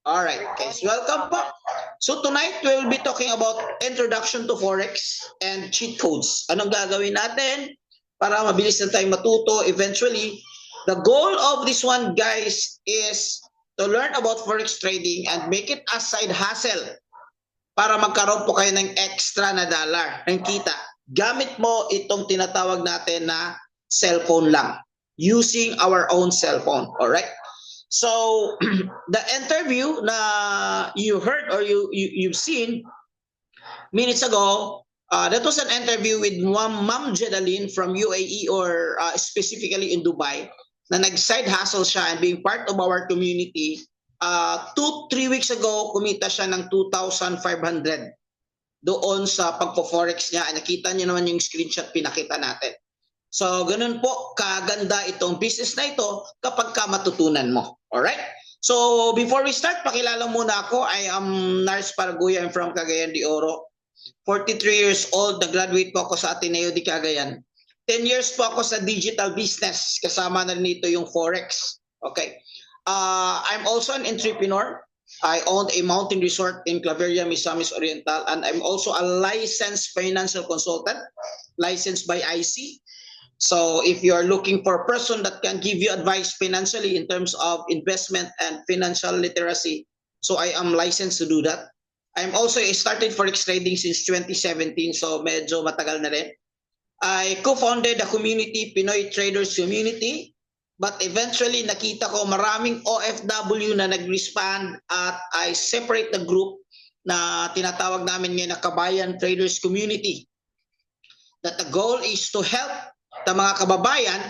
Alright, guys, welcome po. So tonight, we will be talking about introduction to Forex and cheat codes. Anong gagawin natin para mabilis na tayong matuto eventually? The goal of this one, guys, is to learn about Forex trading and make it a side hustle para magkaroon po kayo ng extra na dollar, ng kita. Gamit mo itong tinatawag natin na cellphone lang, using our own cellphone, alright? So the interview na you heard or you've seen minutes ago, that was an interview with Ma'am Jedaline from UAE or specifically in Dubai na nag-side hustle siya and being part of our community. 2-3 weeks ago, kumita siya ng 2,500 doon sa pagpo-forex niya. Nakita niyo naman yung screenshot pinakita natin. So, ganun po, kaganda itong business na ito kapag ka matutunan mo. Alright? So, before we start, pakilala muna ako. I am Nars Paraguya. I'm from Cagayan de Oro. 43 years old. Nag-graduate po ako sa Ateneo de Cagayan. 10 years po ako sa digital business. Kasama na nito yung Forex. Okay? I'm also an entrepreneur. I own a mountain resort in Claveria, Misamis Oriental. And I'm also a licensed financial consultant. Licensed by IC. So if you are looking for a person that can give you advice financially in terms of investment and financial literacy, so I am licensed to do that. I'm also started Forex trading since 2017, so medyo matagal na rin. I co-founded the community, Pinoy Traders Community, but eventually nakita ko maraming OFW na nag-respond at I separate the group na tinatawag namin ngayon na Kabayan Traders Community. That the goal is to help the mga kababayan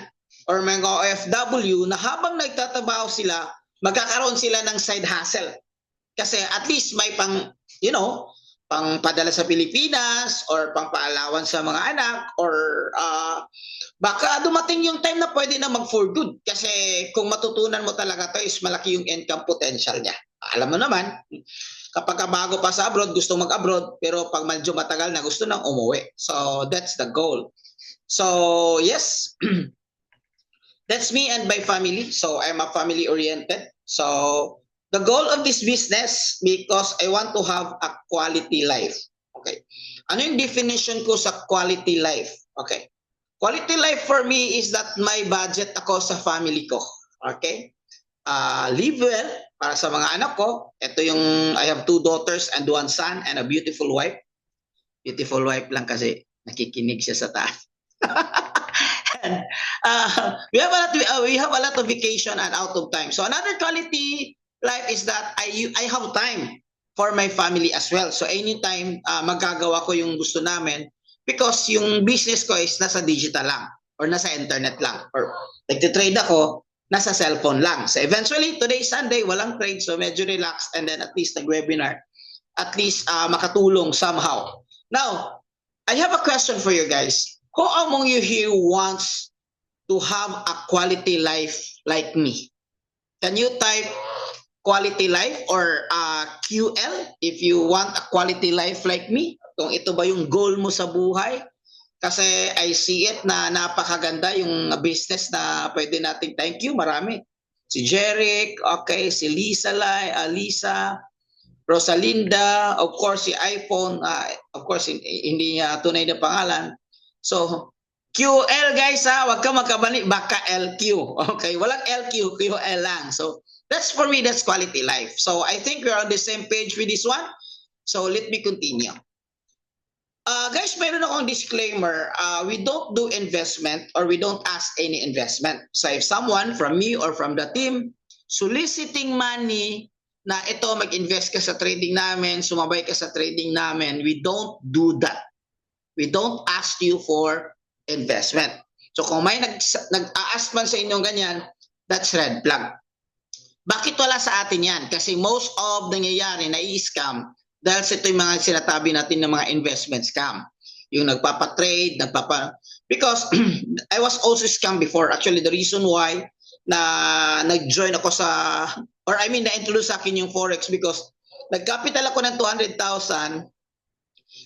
or mga OFW na habang nagtatrabaho sila, magkakaroon sila ng side hustle. Kasi at least may pang, pang padala sa Pilipinas or pang paalawan sa mga anak or baka dumating yung time na pwede na mag-for good. Kasi kung matutunan mo talaga to is malaki yung income potential niya. Alam mo naman, kapag bago pa sa abroad, gusto mag-abroad, pero pag medyo matagal na gusto nang umuwi. So that's the goal. So yes, that's me and my family. So I'm a family oriented. So the goal of this business, because I want to have a quality life. Okay. Ano yung definition ko sa quality life? Okay. Quality life for me is that may budget ako sa family ko. Okay. Live well para sa mga anak ko. Ito yung, I have 2 daughters and 1 son and a beautiful wife. Beautiful wife lang kasi nakikinig siya sa taas. And, we have a lot of vacation and out of time. So another quality life is that I have time for my family as well. So anytime magagawa ko yung gusto namin because yung business ko is nasa digital lang or nasa internet lang or nagtitrade ako nasa cellphone lang. So eventually today Sunday walang trade so medyo relaxed and then at least nag-webinar at least makatulong somehow. Now, I have a question for you guys. Who among you here wants to have a quality life like me? Can you type quality life or QL if you want a quality life like me? Kung ito ba yung goal mo sa buhay? Kasi I see it na napakaganda yung business na pwede nating thank you, marami. Si Jeric, okay, si Lisa, Rosalinda, of course si iPhone, of course hindi tunay na pangalan. So, QL guys wag ka magkabali, baka LQ. Okay, walang LQ, QL lang. So, that's for me, that's quality life. So, I think we're on the same page with this one. So, let me continue. Guys, mayroon akong disclaimer. We don't do investment or we don't ask any investment. So, if someone from me or from the team soliciting money na ito mag-invest ka sa trading namin, sumabay ka sa trading namin, we don't do that. We don't ask you for investment. So kung may nag-a-ask man sa inyong ganyan, that's red flag. Bakit wala sa atin yan? Kasi most of nangyayari na i-scam dahil sa ito yung mga sinatabi natin ng mga investment scam. Yung nagpapatrade, because I was also scammed before. Actually, the reason why na nag-join ako na-introduce sa akin yung Forex because nag-capital ako ng 200,000.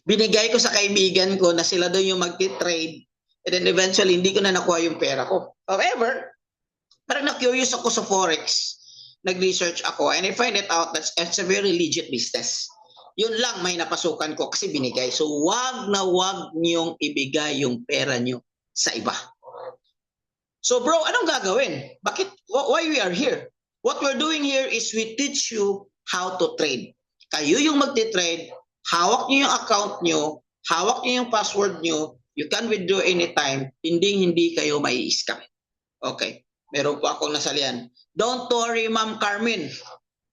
Binigay ko sa kaibigan ko na sila doon yung mag-trade and then eventually hindi ko na nakuha yung pera ko. However, parang na-curious ako sa Forex. nag-research ako and I find it out that it's a very legit business. Yun lang may napasukan ko kasi binigay. So wag na wag niyong ibigay yung pera niyo sa iba. So bro, anong gagawin? Bakit? Why we are here? What we're doing here is we teach you how to trade. Kayo yung magti-trade, hawak niyo yung account niyo, hawak niyo yung password niyo, you can withdraw anytime, hindi kayo mai-scam. Okay, meron po akong nasalihan. Don't worry, Ma'am Carmen.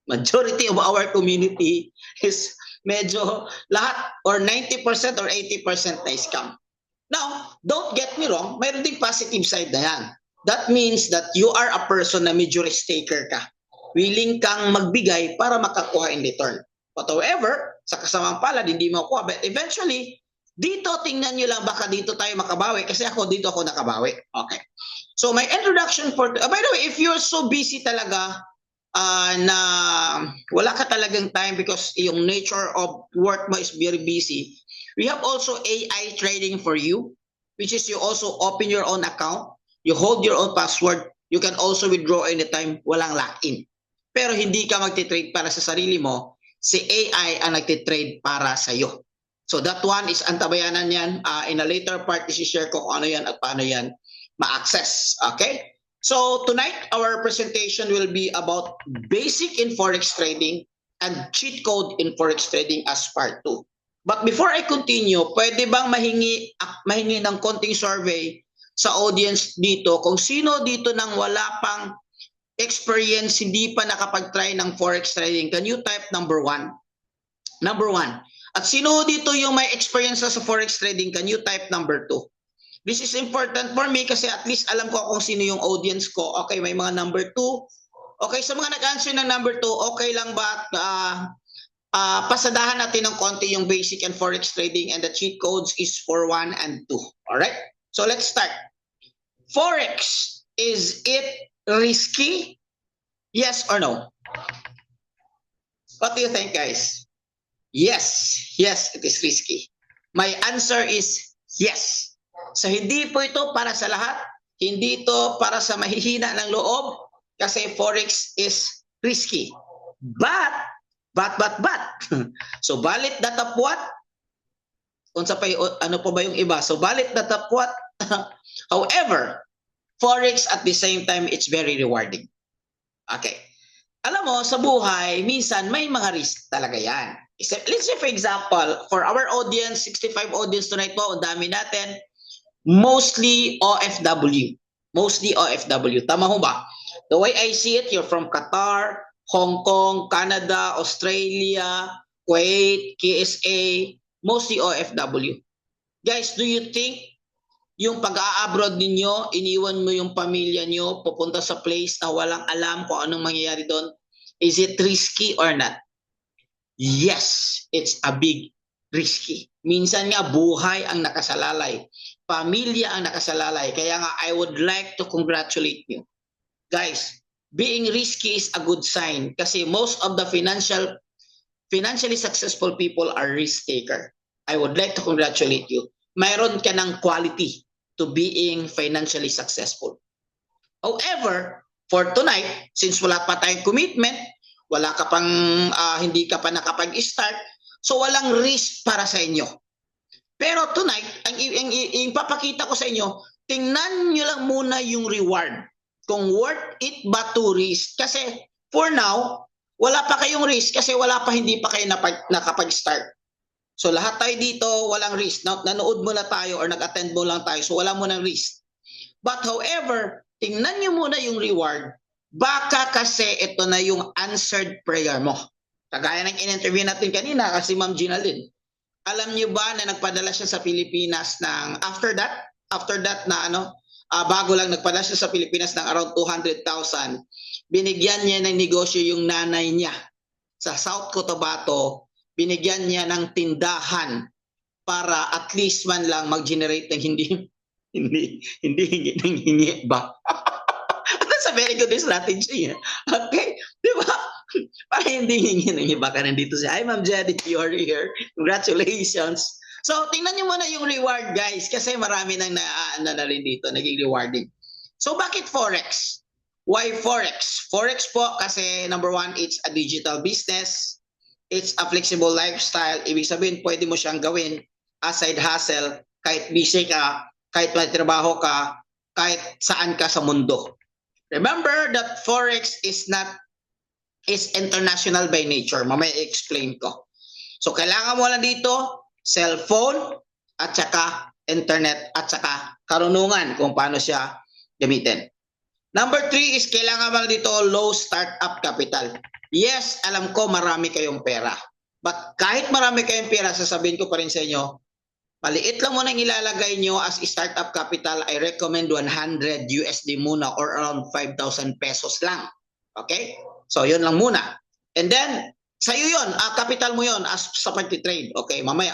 Majority of our community is medyo lahat or 90% or 80% na scam. Now, don't get me wrong, mayroon ding positive side na yan. That means that you are a person na major risk taker ka. Willing kang magbigay para makakuha in return. But however, sa kasamang palad, hindi mo kuha. But eventually, dito tingnan nyo lang baka dito tayo makabawi kasi dito ako nakabawi. Okay. So my introduction for, by the way, if you're so busy talaga na wala ka talagang time because yung nature of work mo is very busy, we have also AI trading for you, which is you also open your own account, you hold your own password, you can also withdraw anytime, walang lock-in. Pero hindi ka magti-trade para sa sarili mo, si AI ang nagti-trade para sa iyo. So that one is antabayanan yan. In a later part, isi-share ko kung ano yan at paano yan ma-access. Okay? So tonight, our presentation will be about basic in Forex trading and cheat code in Forex trading as part 2. But before I continue, pwede bang mahingi ng konting survey sa audience dito kung sino dito nang wala pang experience, hindi pa nakapag-try ng Forex trading? Can you type number 1? Number 1. At sino dito yung may experience sa Forex trading? Can you type number 2? This is important for me kasi at least alam ko kung sino yung audience ko. Okay, may mga number 2. Okay, sa mga nag-answer ng number 2, okay lang ba pasadahan natin ng konti yung basic and Forex trading and the cheat codes is for 1 and 2. Alright? So let's start. Forex, is it risky? Yes or no? What do you think, guys? Yes, it is risky. My answer is yes. So hindi po ito para sa lahat, hindi ito para sa mahihina ng loob kasi Forex is risky. But, so balit datapwat, unsa pa ano pa ba yung iba? So balit datapwat, however, Forex at the same time, it's very rewarding. Okay. Alam mo, sa buhay, minsan may mga risk talaga yan. Let's say for example, for our audience, 65 audience tonight po, ang dami natin, mostly OFW. Mostly OFW. Tama ho ba? The way I see it, you're from Qatar, Hong Kong, Canada, Australia, Kuwait, KSA, mostly OFW. Guys, do you think yung pag-a-abroad ninyo, iniwan mo yung pamilya nyo, pupunta sa place na walang alam kung anong mangyayari doon? Is it risky or not? Yes, it's a big risky. Minsan nga buhay ang nakasalalay. Pamilya ang nakasalalay. Kaya nga, I would like to congratulate you. Guys, being risky is a good sign kasi most of the financially successful people are risk taker. I would like to congratulate you. Mayroon ka ng quality to being financially successful. However, for tonight, since wala pa tayong commitment, wala ka pang, hindi ka pa nakapag-start, so walang risk para sa inyo. Pero tonight, ang ipapakita ko sa inyo, tingnan nyo lang muna yung reward. Kung worth it ba to risk? Kasi for now, wala pa kayong risk kasi hindi pa kayo nakapag-start. So lahat tayo dito, walang risk. Nanood muna tayo or nag-attend mo lang tayo, so wala mo ng risk. But however, tingnan nyo muna yung reward. Baka kasi ito na yung answered prayer mo. Kagaya ng in-interview natin kanina kasi Ma'am Ginalyn. Alam niyo ba na nagpadala siya sa Pilipinas ng after that na bago lang nagpadala siya sa Pilipinas ng around 200,000. Binigyan niya ng negosyo yung nanay niya sa South Cotabato. Binigyan niya ng tindahan para at least man lang mag-generate ng hindi ba? That's a very good strategy. Okay? Di ba? Para hindi hingi ng iba ka nandito siya. Hi, Ma'am Jedi, you're here. Congratulations. So, tingnan niyo muna yung reward, guys. Kasi marami nang na rin dito, naging rewarding. So, bakit Forex? Why Forex? Forex po kasi number one, it's a digital business. It's a flexible lifestyle. Ibig sabihin, pwede mo siyang gawin as side hustle kahit busy ka, kahit may trabaho ka, kahit saan ka sa mundo. Remember that Forex is international by nature. Mamaya explain ko. So kailangan mo lang dito cellphone at saka internet at saka karunungan kung paano siya gamitin. Number 3 is kailangan mo lang dito low startup capital. Yes, alam ko marami kayong pera. But kahit marami kayong pera, sasabihin ko pa rin sa inyo, maliit lang muna ilalagay nyo as startup capital. I recommend 100 USD muna or around 5,000 pesos lang. Okay? So, yun lang muna. And then, sa'yo yun, capital mo yun as sa pag-trade. Okay, mamaya.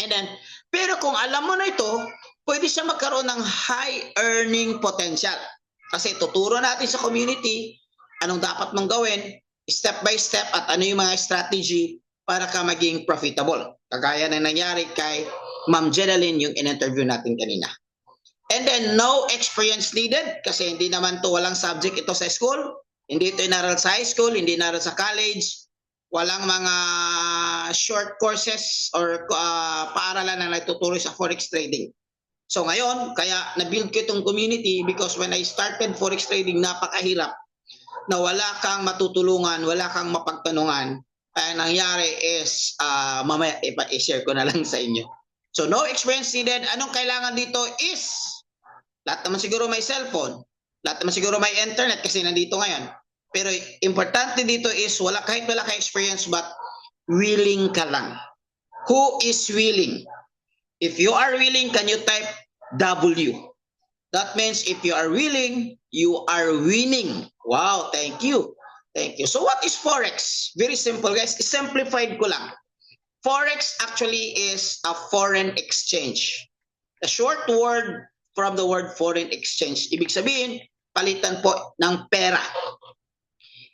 And then, pero kung alam mo na ito, pwede siya magkaroon ng high earning potential. Kasi tuturo natin sa community anong dapat mong gawin, step by step, at ano yung mga strategy para ka maging profitable. Kagaya na nangyari kay Ma'am Jenaline yung in-interview natin kanina. And then, no experience needed kasi hindi naman to walang subject ito sa school. Hindi ito inaral sa high school, hindi inaral sa college. Walang mga short courses or paaralan na nagtuturo sa forex trading. So ngayon, kaya na-build ko itong community because when I started forex trading, napakahirap na wala kang matutulungan, wala kang mapagtanungan. Ang nangyari is, mamaya i-share ko na lang sa inyo. So no experience needed. Anong kailangan dito is, lahat naman siguro may cellphone, lahat naman siguro may internet kasi nandito ngayon. Pero importante dito is kahit wala ka experience but willing ka lang. Who is willing? If you are willing, can you type W? That means if you are willing, you are winning. Wow, thank you. Thank you. So what is Forex? Very simple guys. Simplified ko lang. Forex actually is a foreign exchange. A short word from the word foreign exchange. Ibig sabihin, palitan po ng pera.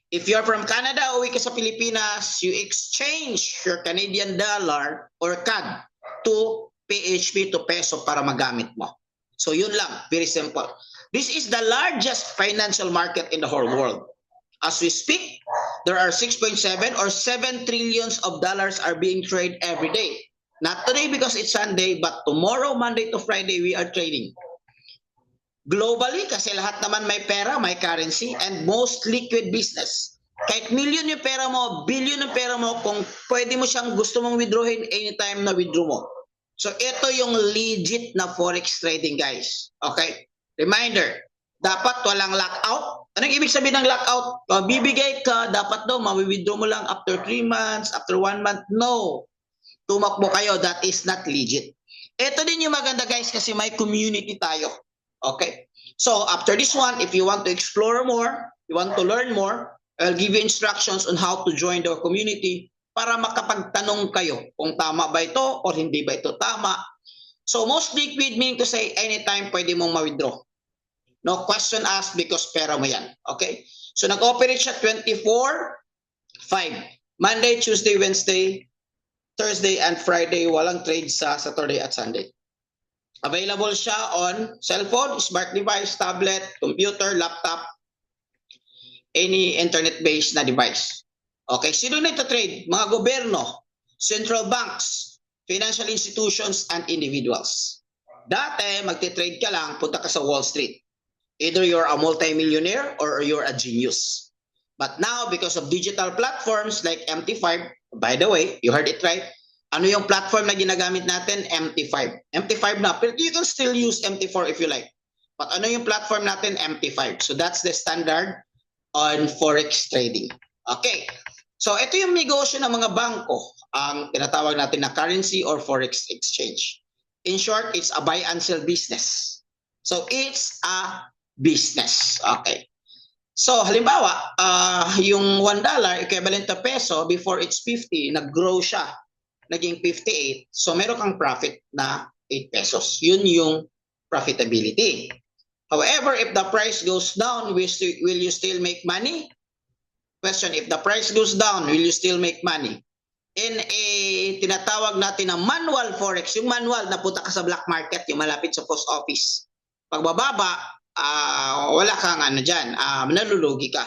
If you're from Canada, uwi ka sa Pilipinas, you exchange your Canadian dollar or CAD to PHP to peso para magamit mo. So yun lang, very simple. This is the largest financial market in the whole world. As we speak, there are 6.7 or 7 trillions of dollars are being traded every day. Not today because it's Sunday, but tomorrow, Monday to Friday, we are trading. Globally, kasi lahat naman may pera, may currency, and most liquid business. Kahit million yung pera mo, billion yung pera mo, kung pwede mo siyang gusto mong withdrawin anytime na withdraw mo. So, ito yung legit na forex trading, guys. Okay? Reminder, dapat walang lockout. Anong ibig sabihin ng lockout? Bibigay ka, dapat daw, ma-withdraw mo lang after 3 months, after 1 month. No. Tumakbo kayo, that is not legit. Ito din yung maganda, guys, kasi may community tayo. Okay? So, after this one, if you want to explore more, you want to learn more, I'll give you instructions on how to join the community para makapagtanong kayo kung tama ba ito or hindi ba ito tama. So, most liquid meaning to say anytime pwede mong ma-withdraw. No question asked because pera mo yan. Okay? So, nag-operate siya 24/5. Monday, Tuesday, Wednesday, Thursday, and Friday. Walang trade sa Saturday at Sunday. Available siya on cellphone, smart device, tablet, computer, laptop, any internet-based na device. Okay, sino na ito-trade? Mga gobyerno, central banks, financial institutions, and individuals. Dati, magti-trade ka lang, punta ka sa Wall Street. Either you're a multi-millionaire or you're a genius. But now, because of digital platforms like MT5, by the way, you heard it right, ano yung platform na ginagamit natin? MT5. MT5 na, pero you can still use MT4 if you like. But ano yung platform natin? MT5. So that's the standard on forex trading. Okay. So ito yung negosyo ng mga bangko, ang tinatawag natin na currency or forex exchange. In short, it's a buy and sell business. So it's a business. Okay. So halimbawa, yung $1 equivalent to peso, before it's 50, nag-grow siya. Naging 58. So meron kang profit na 8 pesos. Yun yung profitability. However, if the price goes down, will you still make money? Question, if the price goes down, will you still make money? In a tinatawag natin na manual forex, yung manual na punta ka sa black market, yung malapit sa post office. Pagbababa, wala kang ano dyan, nalulugi ka.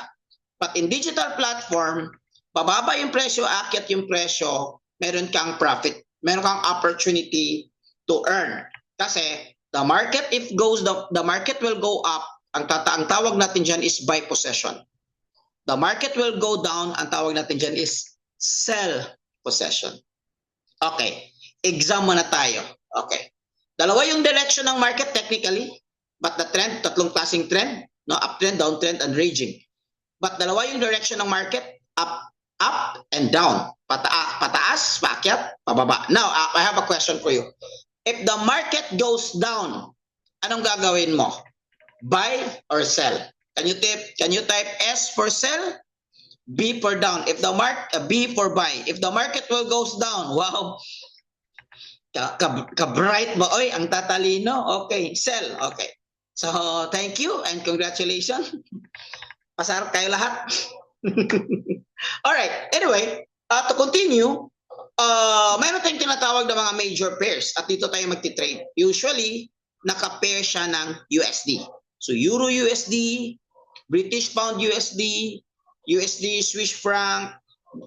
But in digital platform, bababa yung presyo, aakyat yung presyo, meron kang profit, meron kang opportunity to earn. Kasi the market, if goes, the market will go up, ang tawag natin dyan is buy possession. The market will go down, ang tawag natin dyan is sell possession. Okay, exam muna tayo. Okay. Dalawa yung direction ng market technically, but the trend, tatlong klaseng trend, no, uptrend, downtrend, and raging. But dalawa yung direction ng market, up and down. Pataas, paakyat, pababa. Now, I have a question for you. If the market goes down, anong gagawin mo? Buy or sell? Can you type S for sell? B for down. If the B for buy. If the market will goes down, wow. Ka-bright mo. Oy, ang tatalino. Okay, sell. Okay. So, thank you and congratulations. Pasarap kayo lahat. Alright, anyway, to continue, mayroon tayong tinatawag na mga major pairs at dito tayo magti-trade. Usually, naka-pair siya ng USD. So, Euro USD, British Pound USD, USD Swiss Franc,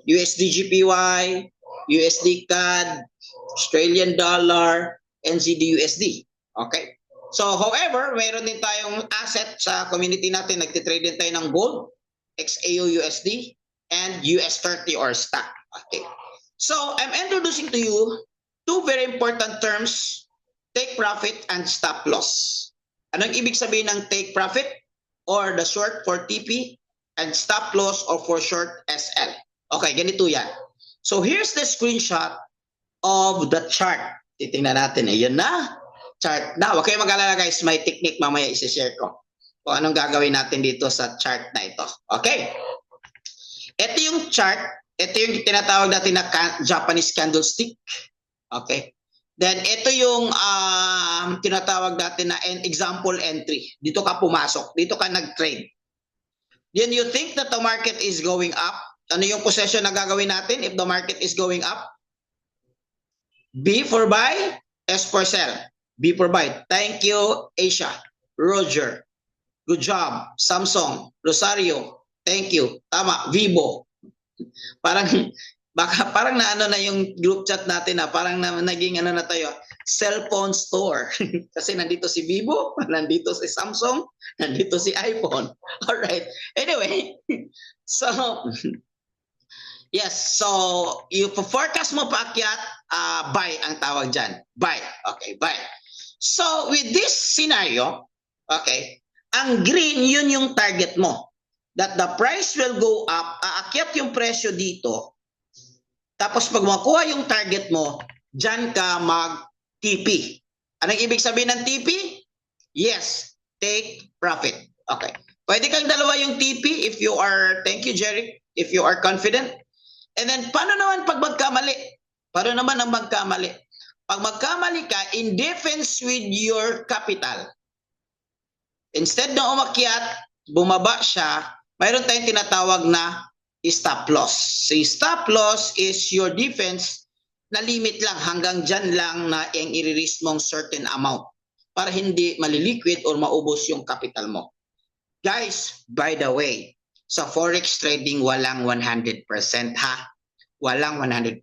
USD GPY, USD CAD, Australian Dollar, NZD USD. Okay? So, however, mayroon din tayong asset sa community natin. Nagtitrade din tayo ng gold, XAU USD, and US30 or stock. Okay. So, I'm introducing to you two very important terms, take profit and stop loss. Anong ibig sabihin ng take profit or the short for TP and stop loss or for short SL? Okay, ganito yan. So, here's the screenshot of the chart. Titingnan natin. Ayun na. Chart na. Huwag kayo mag-alala guys, may technique mamaya isi-share ko kung anong gagawin natin dito sa chart na ito. Okay. Ito yung chart. Ito yung tinatawag natin na Japanese candlestick. Okay. Then ito yung tinatawag natin na example entry. Dito ka pumasok. Dito ka nag-trade. Then you think that the market is going up. Ano yung position na gagawin natin if the market is going up? B for buy, S for sell. B for buy. Thank you, Asia. Roger. Good job. Samsung. Rosario. Thank you. Tama. Vivo. Parang naano na yung group chat natin na parang naging ano na tayo, cellphone store. Kasi nandito si Vivo, nandito si Samsung, nandito si iPhone. All right. Anyway, so yes, so you forecast mo paakyat, buy ang tawag diyan. Buy. Okay, buy. So with this scenario, okay, ang green yun yung target mo. That the price will go up, aakyat yung presyo dito. Tapos pag makuha yung target mo, dyan ka mag-TP. Anong ibig sabihin ng TP? Yes, take profit. Okay. Pwede kang dalawa yung TP if you are, thank you Jerry, if you are confident. And then, paano naman pag magkamali? Paano naman ang magkamali? Pag magkamali ka, in defense with your capital, instead na umakyat, bumaba siya, mayroon tayong tinatawag na stop loss. So, stop loss is your defense na limit lang, hanggang dyan lang na yung i-release mong certain amount para hindi maliliquid or maubos yung capital mo. Guys, by the way, sa forex trading, walang 100% ha. Walang 100%.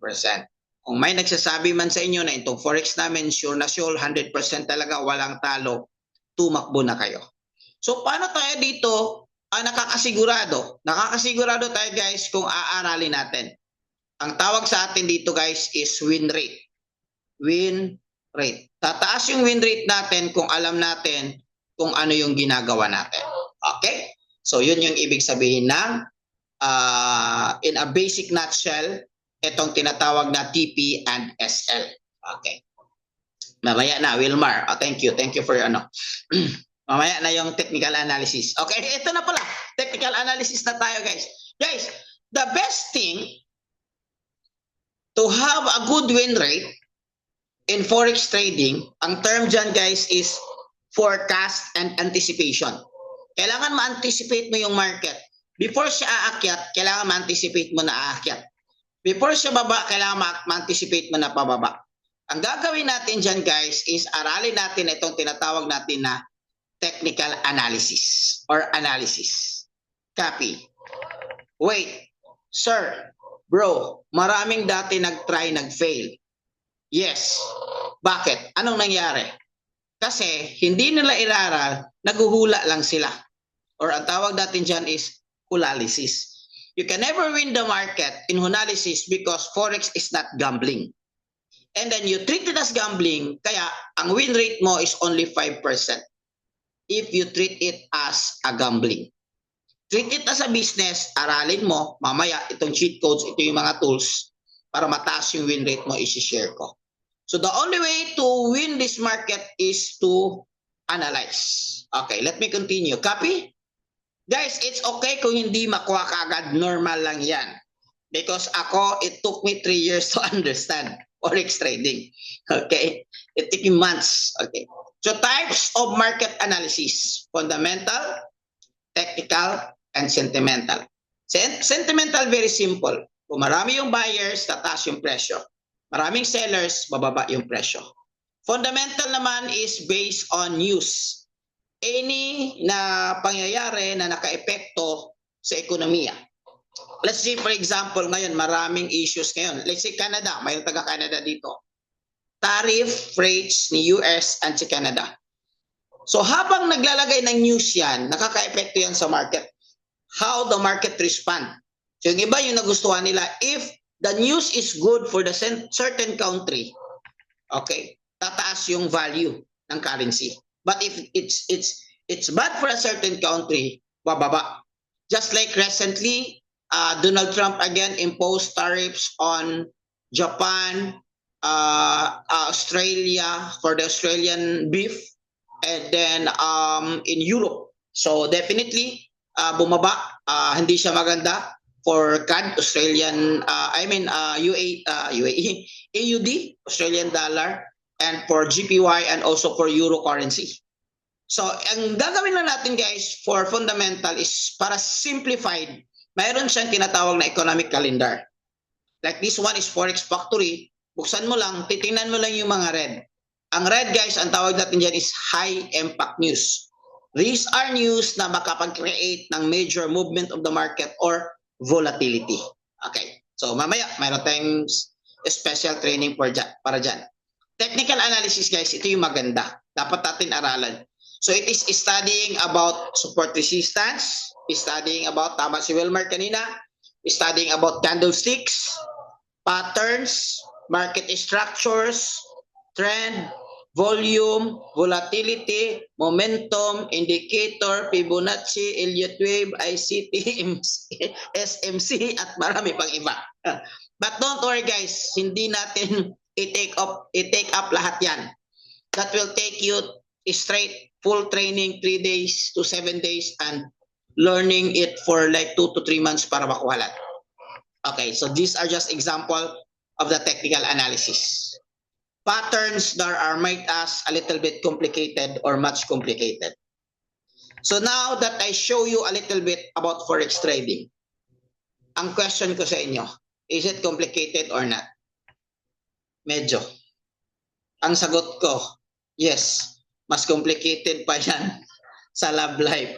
Kung may nagsasabi man sa inyo na itong forex namin, sure na sure, 100% talaga, walang talo, tumakbo na kayo. So, paano tayo dito nakakasigurado? Nakakasigurado tayo guys kung aaralin natin. Ang tawag sa atin dito guys is win rate. Win rate. Tataas yung win rate natin kung alam natin kung ano yung ginagawa natin. Okay? So, yun yung ibig sabihin ng in a basic nutshell, itong tinatawag na TP and SL. Okay. Mamaya na, Wilmar. Thank you. Thank you for your mamaya na yung technical analysis. Okay, ito na pala. Technical analysis na tayo, guys. Guys, the best thing to have a good win rate in forex trading, ang term dyan, guys, is forecast and anticipation. Kailangan ma-anticipate mo yung market. Before siya aakyat, kailangan ma-anticipate mo na aakyat. Before siya baba, kailangan ma-anticipate mo na pababa. Ang gagawin natin dyan guys is aralin natin itong tinatawag natin na technical analysis or analysis. Copy. Wait, sir, bro, maraming dati nag-try, nag-fail. Yes. Bakit? Anong nangyari? Kasi hindi nila inaral, naguhula lang sila. Or ang tawag natin dyan is hulalysis. You can never win the market in hulalysis because Forex is not gambling. And then you treat it as gambling, kaya ang win rate mo is only 5% if you treat it as a gambling. Treat it as a business, aralin mo, mamaya itong cheat codes, ito yung mga tools para mataas yung win rate mo, isi-share ko. So the only way to win this market is to analyze. Okay, let me continue. Copy? Guys, it's okay kung hindi makuha kaagad, normal lang yan. Because ako, it took me 3 years to understand Forex trading. Okay? It took me months. Okay. So types of market analysis: fundamental, technical, and sentimental. Sentimental, very simple. Kung marami yung buyers, tataas yung presyo. Maraming sellers, bababa yung presyo. Fundamental naman is based on news. Any na pangyayari na nakaepekto sa ekonomiya. Let's say, for example, ngayon, maraming issues ngayon. Let's say Canada, mayroong taga-Canada dito. Tariff rates ni US and si Canada. So habang naglalagay ng news yan, nakaka-epekto yan sa market. How the market respond. So yung iba yung nagustuhan nila, if the news is good for the certain country, okay, tataas yung value ng currency. But if it's bad for a certain country, bababa. Just like recently, Donald Trump again imposed tariffs on Japan, Australia for the Australian beef, and then in Europe. So definitely bumaba, hindi siya maganda for CAD, Australian, UAE, AUD, Australian dollar, and for GPY and also for Euro currency. So ang gagawin lang natin guys for fundamental is para simplified. Mayroon siyang tinatawag na economic calendar. Like this one is Forex Factory. Buksan mo lang, titingnan mo lang yung mga red. Ang red guys, ang tawag natin dyan is high impact news. These are news na makapag-create ng major movement of the market or volatility. Okay. So mamaya, mayroon tayong special training para dyan. Technical analysis guys, ito yung maganda. Dapat natin aralan. So it is studying about support resistance, studying about, tama si Wilmar kanina, studying about candlesticks, patterns, market structures, trend, volume, volatility, momentum, indicator, Fibonacci, Elliott wave, ICT, SMC, at marami pang iba. But don't worry guys, hindi natin i-take up lahat yan. That will take you straight full training 3 days to 7 days and learning it for like 2 to 3 months para makuha lahat. Okay, so these are just example of the technical analysis. Patterns that are made us a little bit complicated or much complicated. So now that I show you a little bit about Forex trading, ang question ko sa inyo, is it complicated or not? Medyo. Ang sagot ko, yes. Mas complicated pa yan sa love life.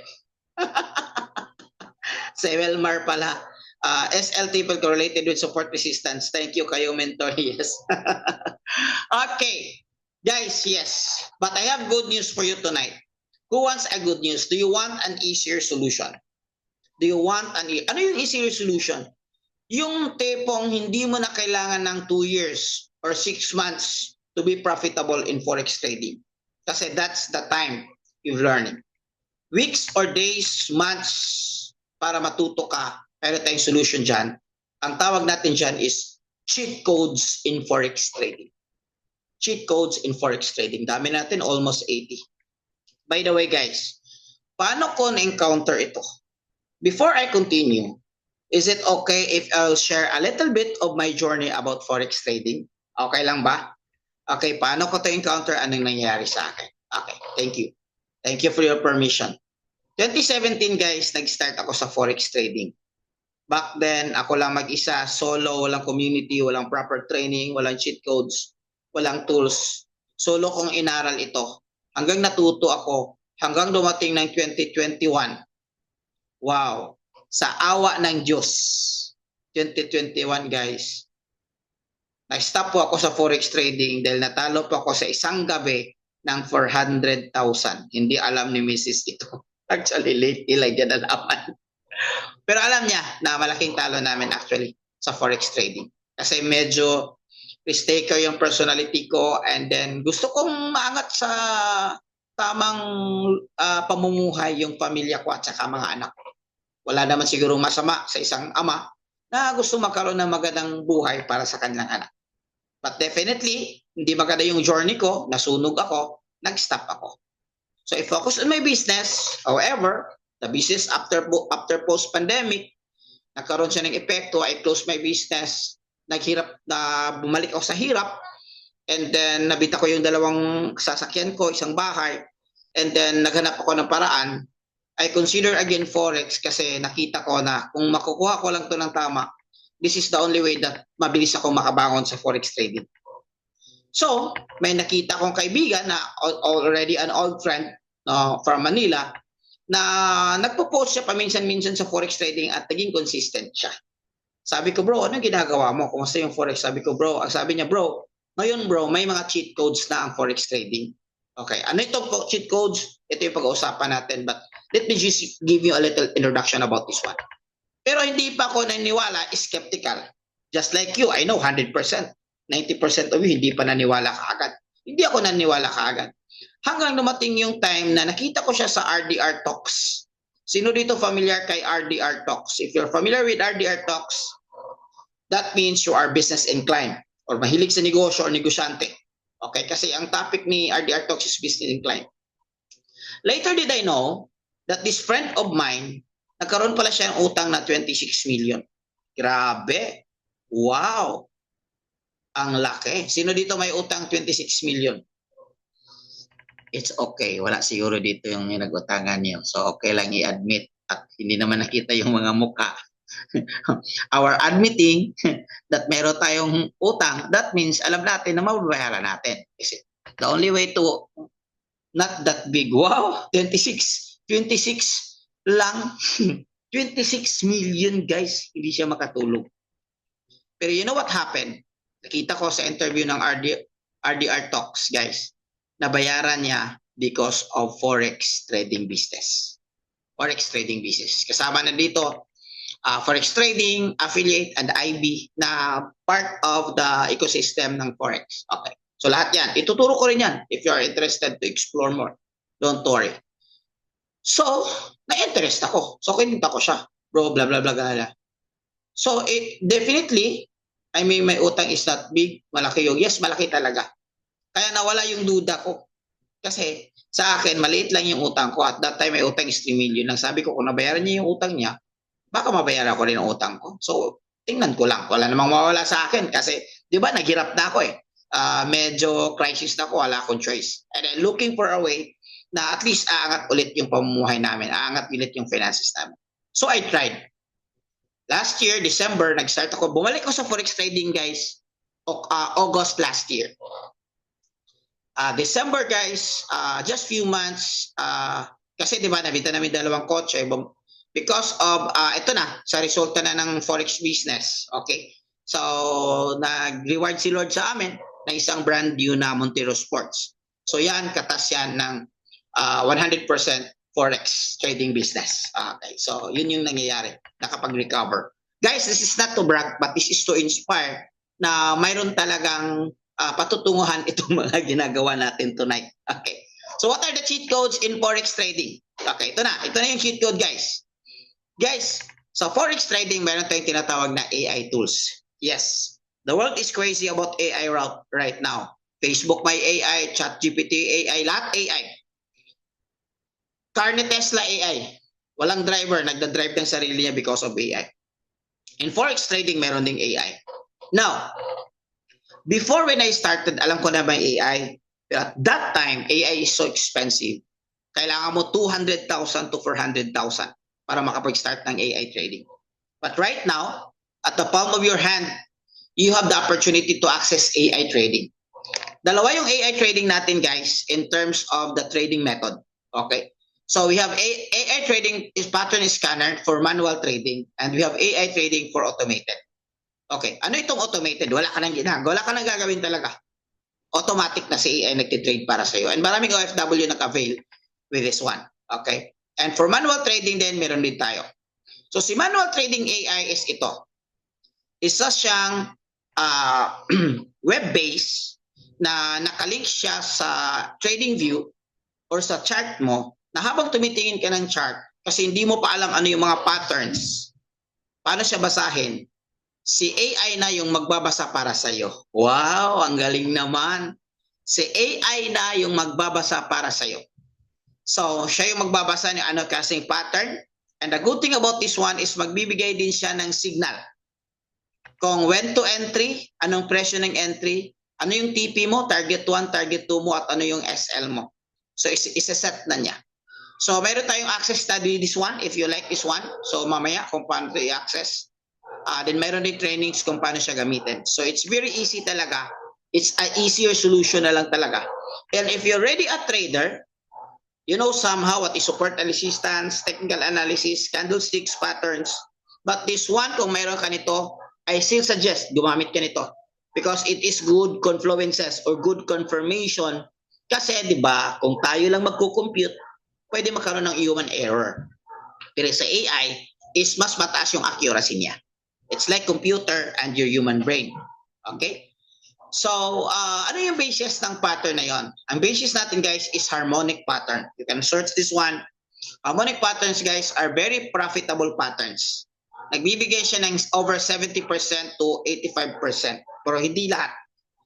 Sa Wilmar pala. SLT will correlated with support resistance. Thank you kayo, mentor. Yes. Okay. Guys, yes. But I have good news for you tonight. Who wants a good news? Do you want an easier solution? Do you want ano yung easier solution? Yung tipong hindi mo na kailangan ng 2 years or 6 months to be profitable in Forex trading. Kasi that's the time you're learning. Weeks or days, months, para matuto ka, pero tayong solution dyan. Ang tawag natin dyan is cheat codes in Forex trading. Cheat codes in Forex trading. Dami natin, almost 80. By the way guys, paano ko na-encounter ito? Before I continue, is it okay if I'll share a little bit of my journey about Forex trading? Okay lang ba? Okay, paano ko to encounter? Anong nangyari sa akin? Okay, thank you. Thank you for your permission. 2017 guys, nag-start ako sa Forex trading. Back then, ako lang mag-isa, solo, walang community, walang proper training, walang cheat codes, walang tools. Solo kong inaral ito. Hanggang natuto ako hanggang dumating ng 2021. Wow, sa awa ng Diyos, 2021 guys, na-stop po ako sa forex trading dahil natalo po ako sa isang gabi ng 400,000. Hindi alam ni Mrs. ito. Actually, late lang dyan nalaman. Pero alam niya na malaking talo namin actually sa forex trading. Kasi medyo risk-taker yung personality ko, and then gusto kong maangat sa tamang pamumuhay yung pamilya ko at saka mga anak ko. Wala naman siguro masama sa isang ama na gusto magkaroon ng magandang buhay para sa kanilang anak. But definitely, hindi maganda yung journey ko, nasunog ako, nag-stop ako. So I focus on my business. However, the business after post-pandemic, nagkaroon siya ng epekto. I closed my business, naghirap na bumalik ako sa hirap, and then nabita ko yung dalawang sasakyan ko, isang bahay, and then naghanap ako ng paraan. I consider again forex kasi nakita ko na kung makukuha ko lang to ng tama, this is the only way that mabilis ako makabangon sa forex trading. So, may nakita kong kaibigan na already an old friend from Manila na nagpo-post siya paminsan-minsan sa forex trading at naging consistent siya. Sabi ko, bro, ano ginagawa mo? Kumusta yung forex? Sabi ko, bro, sabi niya, bro, ngayon bro, may mga cheat codes na ang forex trading. Okay, ano itong cheat codes? Ito yung pag-uusapan natin, but let me just give you a little introduction about this one. Pero hindi pa ako naniniwala, skeptical. Just like you, I know 100%. 90% of you hindi pa naniwala kaagad. Hindi ako naniwala kaagad. Hanggang dumating yung time na nakita ko siya sa RDR Talks. Sino dito familiar kay RDR Talks? If you're familiar with RDR Talks, that means you are business inclined or mahilig sa negosyo or negosyante. Okay, kasi ang topic ni RDR Talks is business inclined. Later did I know that this friend of mine, nagkaroon pala siya ng utang na 26 million. Grabe. Wow. Ang laki. Sino dito may utang 26 million? It's okay. Wala siguro dito yung nag-utangan niyo. So okay lang i-admit at hindi naman nakita yung mga muka. Our admitting that meron tayong utang, that means alam natin na mababayaran natin. Kasi the only way to not that big. Wow, 26 lang. 26 million guys, hindi siya makatulog. Pero you know what happened? Nakita ko sa interview ng RDR Talks, guys, nabayaran niya because of forex trading business. Forex trading business. Kasama na dito, forex trading, affiliate, and IB na part of the ecosystem ng forex. Okay. So lahat yan. Ituturo ko rin yan if you are interested to explore more. Don't worry. So, na-interest ako. So, kinita ko siya. Bro, blah, blah, blah, blah. So, definitely, I mean, my utang is not big. Malaki yung, yes, malaki talaga. Kaya nawala yung duda ko. Kasi, sa akin, maliit lang yung utang ko. At that time, my utang is 3 million lang. Sabi ko, kung nabayaran niya yung utang niya, baka mabayaran ko rin ang utang ko. So, tingnan ko lang. Wala namang mawala sa akin. Kasi, di ba, naghirap na ako eh. Medyo crisis na ako. Wala akong choice. And then, looking for a way na at least aangat ulit yung pamumuhay namin, aangat ulit yung finances namin. So I tried. Last year, December, nag-start ako. Bumalik ako sa forex trading, guys, August last year. December, guys, just few months, kasi di ba, nabita namin dalawang kotse, because of, ito na, sa resulta na ng forex business, okay? So, nag-reward si Lord sa amin na isang brand new na Montero Sports. So yan, katas yan ng 100% forex trading business. Okay, so yun yung nangyayari, nakapag-recover. Guys, this is not to brag, but this is to inspire na mayroon talagang patutunguhan itong mga ginagawa natin tonight. Okay, so what are the cheat codes in forex trading? Okay, ito na yung cheat code, guys. Guys, sa forex trading, mayroon tayong tinatawag na AI tools. Yes, the world is crazy about AI right now. Facebook may AI, ChatGPT AI, lahat AI. Car ni Tesla AI. Walang driver, nagda-drive ng sarili niya because of AI. In forex trading, meron ding AI. Now, before when I started, alam ko na may AI. Pero at that time, AI is so expensive. Kailangan mo 200,000 to 400,000 para makapag-start ng AI trading. But right now, at the palm of your hand, you have the opportunity to access AI trading. Dalawa yung AI trading natin, guys, in terms of the trading method. Okay. So we have AI trading is pattern scanner for manual trading, and we have AI trading for automated. Okay. Ano itong automated? Wala ka nang ginagawa. Wala ka nang gagawin talaga. Automatic na si AI nagtitrade para sa iyo. And maraming OFW nag-avail with this one. Okay. And for manual trading din, meron din tayo. So si manual trading AI is ito. Isa siyang web-based na nakalink siya sa TradingView or sa chart mo, na habang tumitingin ka ng chart, kasi hindi mo pa alam ano yung mga patterns, paano siya basahin, si AI na yung magbabasa para sa iyo. Wow, ang galing naman. Si AI na yung magbabasa para sa iyo. So, siya yung magbabasa ng ano kasing pattern. And the good thing about this one is magbibigay din siya ng signal. Kung when to entry, anong presyo ng entry, ano yung TP mo, target 1, target 2 mo, at ano yung SL mo. So, isa-set na niya. So, meron tayong access study this one, if you like this one. So, mamaya kung paano ito i-access. Then meron din trainings kung paano siya gamitin. So, it's very easy talaga. It's an easier solution na lang talaga. And if you're already a trader, you know somehow what is support resistance, technical analysis, candlesticks, patterns. But this one, kung meron ka nito, I still suggest gumamit ka nito. Because it is good confluences or good confirmation. Kasi, di ba, kung tayo lang magko-compute, pwede magkaroon ng human error. Pero sa AI, is mas mataas yung accuracy niya. It's like computer and your human brain. Okay? So, ano yung basis ng pattern na yon? Ang basis natin, guys, is harmonic pattern. You can search this one. Harmonic patterns, guys, are very profitable patterns. Nagbibigay siya ng over 70% to 85%. Pero hindi lahat.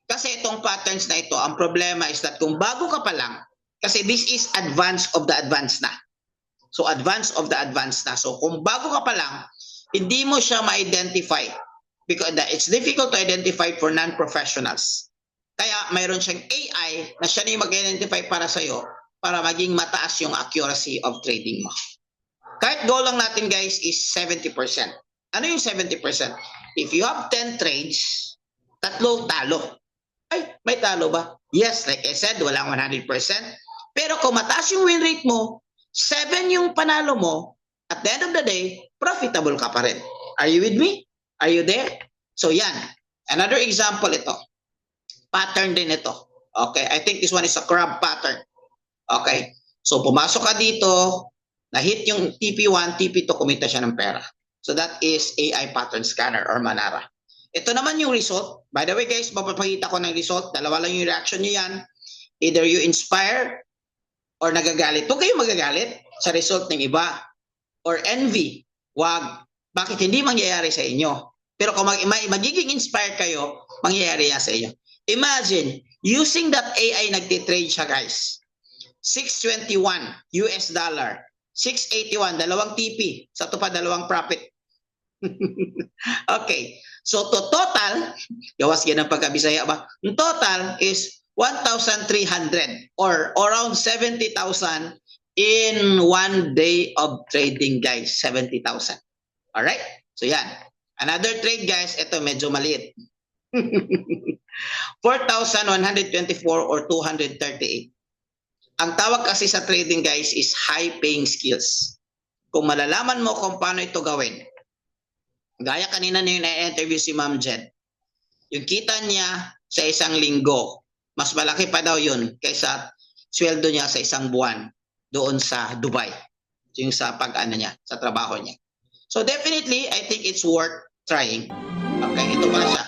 Kasi itong patterns na ito, ang problema is that kung bago ka pa lang, kasi this is advance of the advance na. So, advance of the advance na. So, kung bago ka pa lang, hindi mo siya ma-identify. Because it's difficult to identify for non-professionals. Kaya mayroon siyang AI na siya na yung mag-identify para sa'yo para maging mataas yung accuracy of trading mo. Kahit goal lang natin, guys, is 70%. Ano yung 70%? If you have 10 trades, 3 talo. Ay, may talo ba? Yes, like I said, walang 100%. Pero kung mataas yung win rate mo, 7 yung panalo mo, at the end of the day, profitable ka pa rin. Are you with me? Are you there? So yan. Another example ito. Pattern din ito. Okay, I think this one is a crab pattern. Okay. So pumasok ka dito, na-hit yung TP1, TP2, kumita siya ng pera. So that is AI pattern scanner or Manara. Ito naman yung result. By the way, guys, mapapakita ko ng result. Dalawa lang yung reaction nyo yan. Either you inspire or nagagalit. Huwag kayong magagalit sa result ng iba. Or envy. Wag. Bakit hindi mangyayari sa inyo? Pero kung magiging inspired kayo, mangyayari yan sa inyo. Imagine, using that AI nagtitrade siya, guys. 621 US dollar. 681, dalawang TP. Sa ito pa, dalawang profit. Okay. So, to total, gawas yan ang pagkabisaya ba? Yung total is 1,300 or around 70,000 in 1 day of trading, guys. 70,000. Alright? So, yan. Another trade, guys. Ito, medyo maliit. 4,124 or 238. Ang tawag kasi sa trading, guys, is high-paying skills. Kung malalaman mo kung paano ito gawin. Gaya kanina na yung na-interview si Ma'am Jen. Yung kita niya sa isang linggo, mas malaki pa daw yun kaysa sweldo niya sa isang buwan doon sa Dubai. Yung sa pag-ano niya, sa trabaho niya. So definitely, I think it's worth trying. Okay, ito pala siya.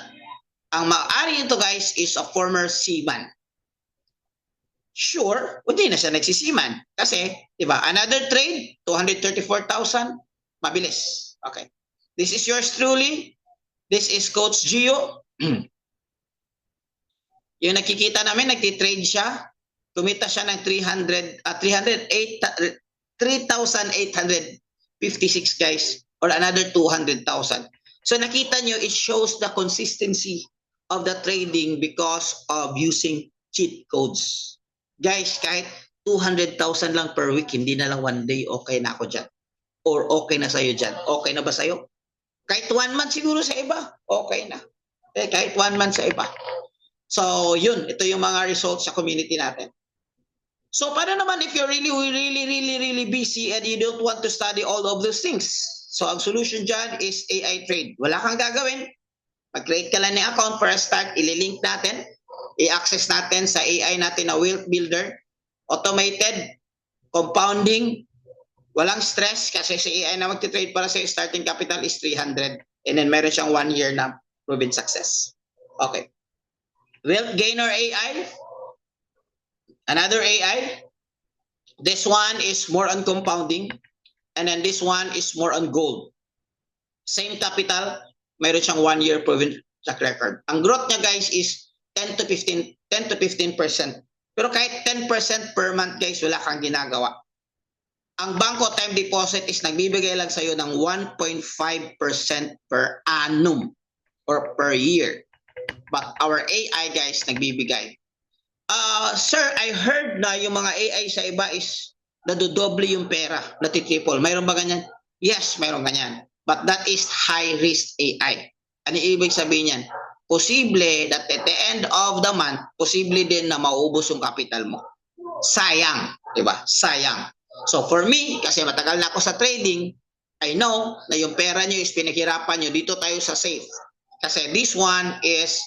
Ang maaari ito, guys, is a former seaman. Sure, hindi na siya nagsisiman. Kasi, di ba, another trade, 234,000, mabilis. Okay. This is yours truly. This is Coach Gio. Yung nakikita namin, nagtitrade siya. Kumita siya ng 3,856, guys. Or another 200,000. So nakita nyo, it shows the consistency of the trading because of using cheat codes. Guys, kahit 200,000 lang per week, hindi na lang 1 day, okay na ako dyan. Or okay na sa'yo dyan. Okay na ba sa'yo? Kahit 1 month siguro sa iba, okay na. Kahit 1 month sa iba. So, yun. Ito yung mga results sa community natin. So paano naman if you're really busy and you don't want to study all of those things? So ang solution dyan is AI trade. Wala kang gagawin. Mag-create ka lang ng account para start. Ililink natin. I-access natin sa AI natin na wealth builder. Automated. Compounding. Walang stress kasi sa AI na magti-trade para sa starting capital is 300. And then meron siyang 1 year na proven success. Okay. Wealth gainer AI. Another AI. This one is more on compounding. And then this one is more on gold. Same capital. Mayroon siyang 1 year proven track record. Ang growth niya guys is 10 to 15%. Pero kahit 10% per month guys, wala kang ginagawa. Ang bangko time deposit is nagbibigay lang sa'yo ng 1.5% per annum or per year. But our AI guys, nagbibigay. Sir, I heard na yung mga AI sa iba is nadodoble yung pera, natitriple. Mayroon ba ganyan? Yes, mayroon ganyan. But that is high-risk AI. Ano ibig sabihin yan? Posible that at the end of the month, posible din na maubos yung capital mo. Sayang. Diba? Sayang. So for me, kasi matagal na ako sa trading, I know na yung pera nyo is pinaghirapan nyo. Dito tayo sa safe. Kasi this one is,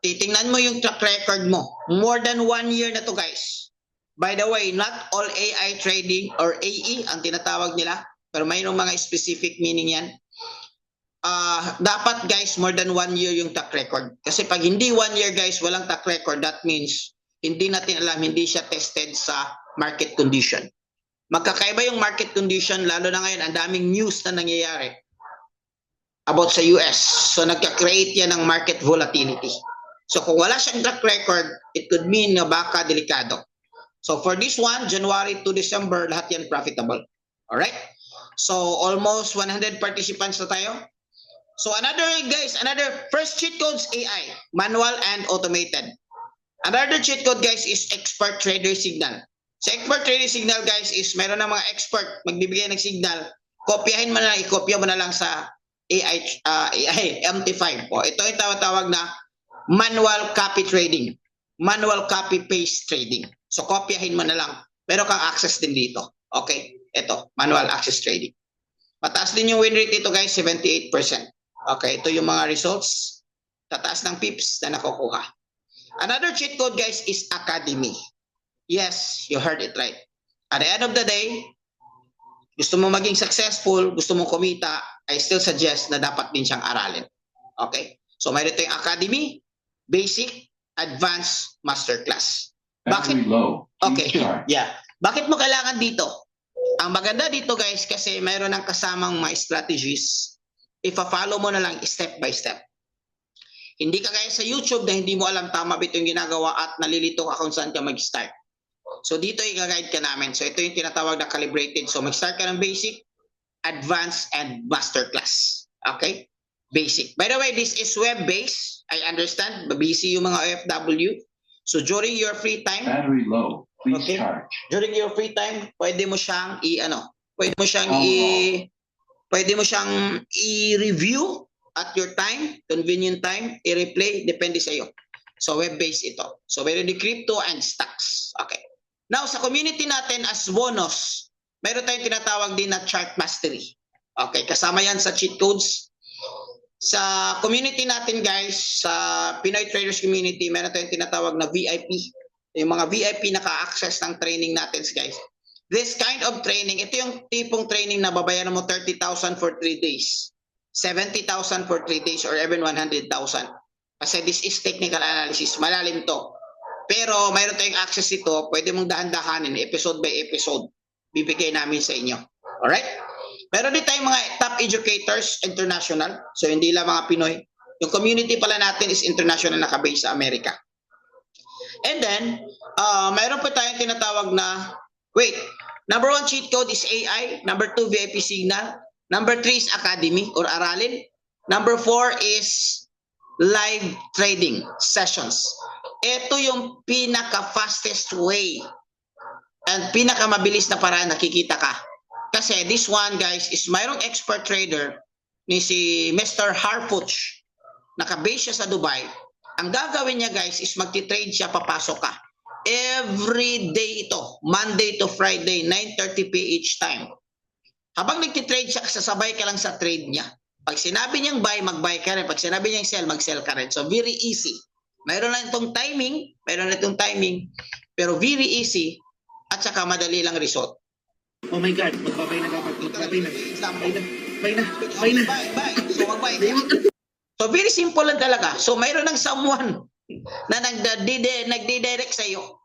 titingnan mo yung track record mo. More than 1 year na to guys. By the way, not all AI trading or AE ang tinatawag nila. Pero mayroong mga specific meaning yan. Dapat guys, more than 1 year yung track record. Kasi pag hindi 1 year guys, walang track record, that means hindi natin alam, hindi siya tested sa market condition. Magkakaiba yung market condition, lalo na ngayon, ang daming news na nangyayari about sa US. So nagka-create yan ng market volatility. So kung wala siyang track record, it could mean na baka delikado. So for this one, January to December, lahat yan profitable. Alright? So almost 100 participants na tayo. So another first cheat codes AI, manual and automated. Another cheat code guys is expert trader signal. Sa expert trader signal guys is meron ng mga expert magbibigay ng signal. Kopyahin mo na lang, ikopya mo na lang sa AI MT5. O ito yung tawag na manual copy trading. Manual copy paste trading. So kopyahin mo na lang. Meron kang access din dito. Okay? Ito, manual access trading. Mataas din yung win rate dito guys, 78%. Okay, ito yung mga results. Tataas ng pips na nakukuha. Another cheat code guys is Academy. Yes, you heard it right. At the end of the day, gusto mo maging successful, gusto mo kumita, I still suggest na dapat din siyang aralin. Okay? So mayroon tayong Academy, Basic, Advanced, Masterclass. Bakit? Okay, yeah. Bakit mo kailangan dito? Ang maganda dito guys kasi mayroon ng kasamang mga strategies. Ipa-follow mo na lang step by step. Hindi ka gaya sa YouTube na hindi mo alam tama ba itong ginagawa at nalilito ka kung saan ka mag-start. So dito i-guide ka namin. So ito yung tinatawag na calibrated. So mag-start ka ng basic, advanced, and masterclass. Okay? Basic. By the way, this is web-based. I understand. Busy yung mga OFW. So during your free time, battery low, please charge. During your free time, pwede mo siyang i-review at your time, convenient time, i-replay, depende sa iyo. So web-based ito. So meron di crypto and stocks. Okay. Now sa community natin as bonus, meron tayong tinatawag din na chart mastery. Okay, kasama yan sa cheat codes. Sa community natin guys, sa Pinoy Traders Community, meron tayong tinatawag na VIP. Yung mga VIP naka-access ng training natin guys. This kind of training, ito yung tipong training na babayaran mo 30,000 for 3 days. 70,000 for 3 days or even 100,000. Kasi this is technical analysis. Malalim to. Pero mayroon tayong access ito. Pwede mong dahan-dahanin episode by episode. Bibigay namin sa inyo. Alright? Meron din tayong mga top educators international. So hindi lang mga Pinoy. Yung community pala natin is international nakabase sa Amerika. And then, mayroon pa tayong tinatawag na, number 1 cheat code is AI. Number 2, VIP signal. Number 3 is Academy or Aralin. Number 4 is live trading sessions. Ito yung pinaka-fastest way and pinaka-mabilis na paraan nakikita ka. Kasi this one guys is mayroong expert trader ni si Mr. Harfuch. Nakabase siya sa Dubai. Ang gagawin niya guys is magti-trade siya, papasok ka. every day ito, Monday to Friday, 9:30 PH time. Habang nagtitrade siya, sasabay ka lang sa trade niya. Pag sinabi niyang buy, mag-buy ka rin. Pag sinabi niyang sell, mag-sell ka rin. So, very easy. Mayroon lang itong timing, pero very easy at saka madali lang result. Oh my God, magbabay na dapat. Magbabay na. Example. Buy na. Buy. So, mag-buy ka. So, very simple lang talaga. So, mayroon ng someone na nagdi-direct sa iyo.